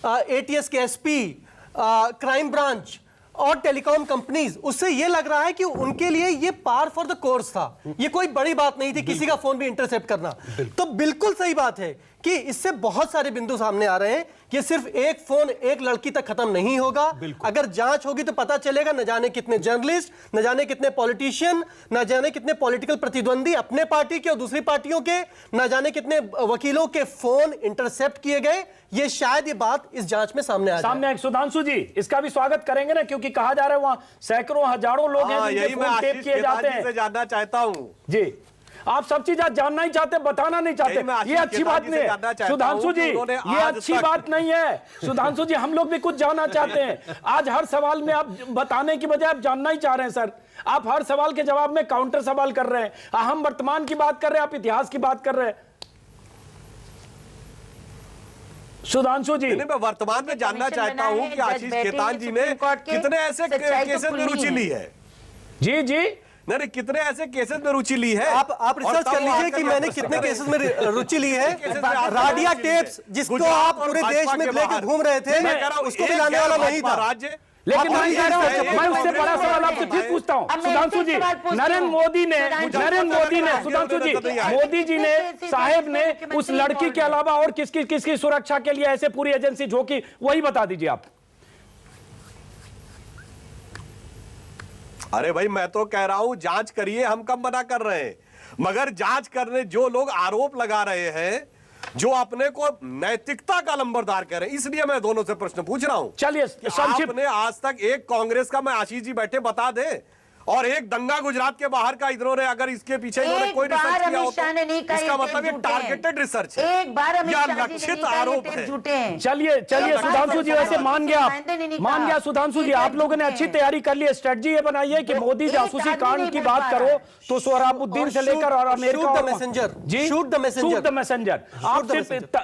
K: एटीएस के एसपी, क्राइम ब्रांच और टेलीकॉम कंपनीज, उससे यह लग रहा है कि उनके लिए ये पार फॉर द कोर्स था, ये कोई बड़ी बात नहीं थी किसी का फोन भी इंटरसेप्ट करना। तो बिल्कुल सही बात है कि इससे बहुत सारे बिंदु सामने आ रहे हैं कि सिर्फ एक फोन एक लड़की तक खत्म नहीं होगा। अगर जांच होगी तो पता चलेगा न जाने कितने जर्नलिस्ट, न जाने कितने पॉलिटिशियन, न जाने कितने पॉलिटिकल प्रतिद्वंदी अपने पार्टी के और दूसरी पार्टियों के, न जाने कितने वकीलों के फोन इंटरसेप्ट किए गए। ये शायद ये बात इस जांच में सामने आ जाए।
A: सामने सुधांशु जी, इसका भी स्वागत करेंगे ना, क्योंकि कहा जा रहा है वहां सैकड़ों हजारों लोग हैं जिनके फोन टेप किए जाते हैं।
H: जानना चाहता हूं
A: जी, आप सब चीज आज जानना ही चाहते, बताना नहीं चाहते, ये अच्छी बात नहीं है सुधांशु जी, ये अच्छी बात नहीं है सुधांशु जी। हम लोग भी कुछ जानना चाहते हैं। आज हर सवाल में आप बताने की बजाय आप जानना ही चाह रहे हैं सर। आप हर सवाल के जवाब में काउंटर सवाल कर रहे हैं। हम वर्तमान की बात कर रहे हैं, आप इतिहास की बात कर रहे हैं। सुधांशु जी,
H: मैं वर्तमान में जानना चाहता हूं कि आशीष खेतान जी ने कितने ऐसे केसेस में रुचि ली है।
A: जी जी,
H: नहीं, कितने ऐसे केसेस में रुचि ली है?
K: आप रिसर्च कर लीजिए कि मैंने कितने केसेस में रुचि ली है। राडिया टेप्स जिसको आप पूरे देश में लेकर घूम रहे थे, उसको भी लाने वाला नहीं था।
A: लेकिन मैं उससे बड़ा सवाल आपसे फिर पूछता हूं, सुधांशु जी, नरेंद्र मोदी ने सुधांशु जी, मोदी जी ने, साहेब ने उस लड़की के अलावा और किसकी सुरक्षा के लिए ऐसे पूरी एजेंसी झोंकी, वही बता दीजिए आप।
H: अरे भाई, मैं तो कह रहा हूं जांच करिए, हम कब मना कर रहे हैं, मगर जांच करने जो लोग आरोप लगा रहे हैं, जो अपने को नैतिकता का लंबरदार कह रहे हैं, इसलिए मैं दोनों से प्रश्न पूछ रहा हूं।
A: चलिए,
H: आपने आज तक एक कांग्रेस का, मैं आशीष जी बैठे बता दे, और एक दंगा गुजरात के बाहर का इन्होंने, अगर इसके पीछे इन्होंने कोई रिसर्च किया हो तो इसका मतलब ये टारगेटेड रिसर्च है,
G: एक बार
H: या लक्षित आरोप है।
A: चलिए सुधांशु जी, वैसे मान गया सुधांशु जी, आप लोगों ने अच्छी तैयारी कर ली है, स्ट्रेटजी ये बनाई है कि मोदी जासूसी कांड की बात करो तो सोहराबुद्दीन से लेकर और अमेरिका और
K: messenger
A: ji,
K: shoot the messenger.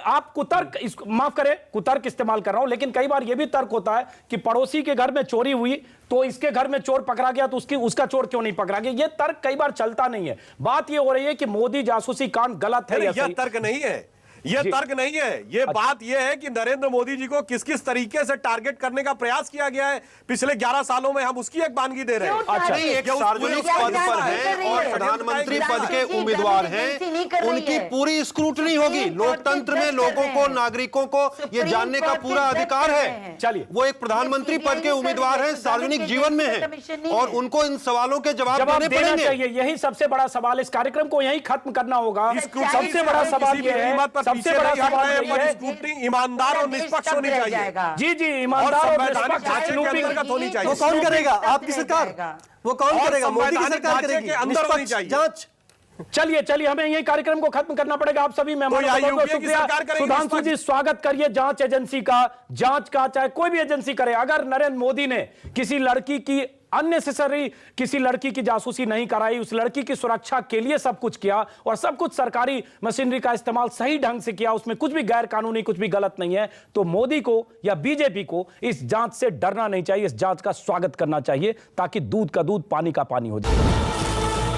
A: आप कुतर्क, माफ करें, कुतर्क इस्तेमाल कर रहा हूं, लेकिन कई बार यह भी तर्क होता है कि पड़ोसी के घर में चोरी हुई तो इसके घर में चोर पकड़ा गया तो उसका चोर क्यों नहीं पकड़ा गया। यह तर्क कई बार चलता नहीं है। बात यह हो रही है कि मोदी जासूसी कांड गलत है।
H: यह तर्क नहीं है, यह तर्क नहीं है, यह बात यह है कि नरेंद्र मोदी जी को किस किस तरीके से टारगेट करने का प्रयास किया गया है पिछले 11 सालों में, हम उसकी एक बानगी दे रहे हैं।
J: अच्छा, एक सार्वजनिक पद पर हैं और प्रधानमंत्री पद के उम्मीदवार हैं, उनकी पूरी स्क्रूटनी होगी। लोकतंत्र में लोगों को, नागरिकों को ये जानने का पूरा अधिकार है।
A: चलिए,
J: वो एक प्रधानमंत्री पद के उम्मीदवार हैं, सार्वजनिक जीवन में हैं, और उनको इन सवालों के जवाब देने
A: देना
J: पड़ेंगे।
A: चाहिए। यही सबसे बड़ा सवाल, इस कार्यक्रम को यही खत्म करना होगा। सबसे बड़ा सवाल यह है, सबसे बड़ा सवाल यह है,
H: ईमानदार और निष्पक्ष होनी चाहिए।
A: जी, ईमानदार और निष्पक्ष
H: होनी चाहिए।
K: वो कौन करेगा? आपकी सरकार, वो कौन करेगा? मोदी की सरकार करेगी।
H: अंदर होनी चाहिए
K: जांच।
A: चलिए, हमें यही कार्यक्रम को खत्म करना पड़ेगा। आप सभी मेहमानों का बहुत शुक्रिया। सुधांशु जी, स्वागत करिए जांच एजेंसी का। जांच का चाहे कोई भी एजेंसी करे, अगर नरेंद्र मोदी ने किसी लड़की की अननेसेसरी, किसी लड़की की जासूसी नहीं कराई, उस लड़की की सुरक्षा के लिए सब कुछ किया और सब कुछ सरकारी मशीनरी का इस्तेमाल सही ढंग से किया, उसमें कुछ भी गैर कानूनी, कुछ भी गलत नहीं है, तो मोदी को या बीजेपी को इस जांच से डरना नहीं चाहिए, इस जांच का स्वागत करना चाहिए, ताकि दूध का दूध, पानी का पानी हो जाए।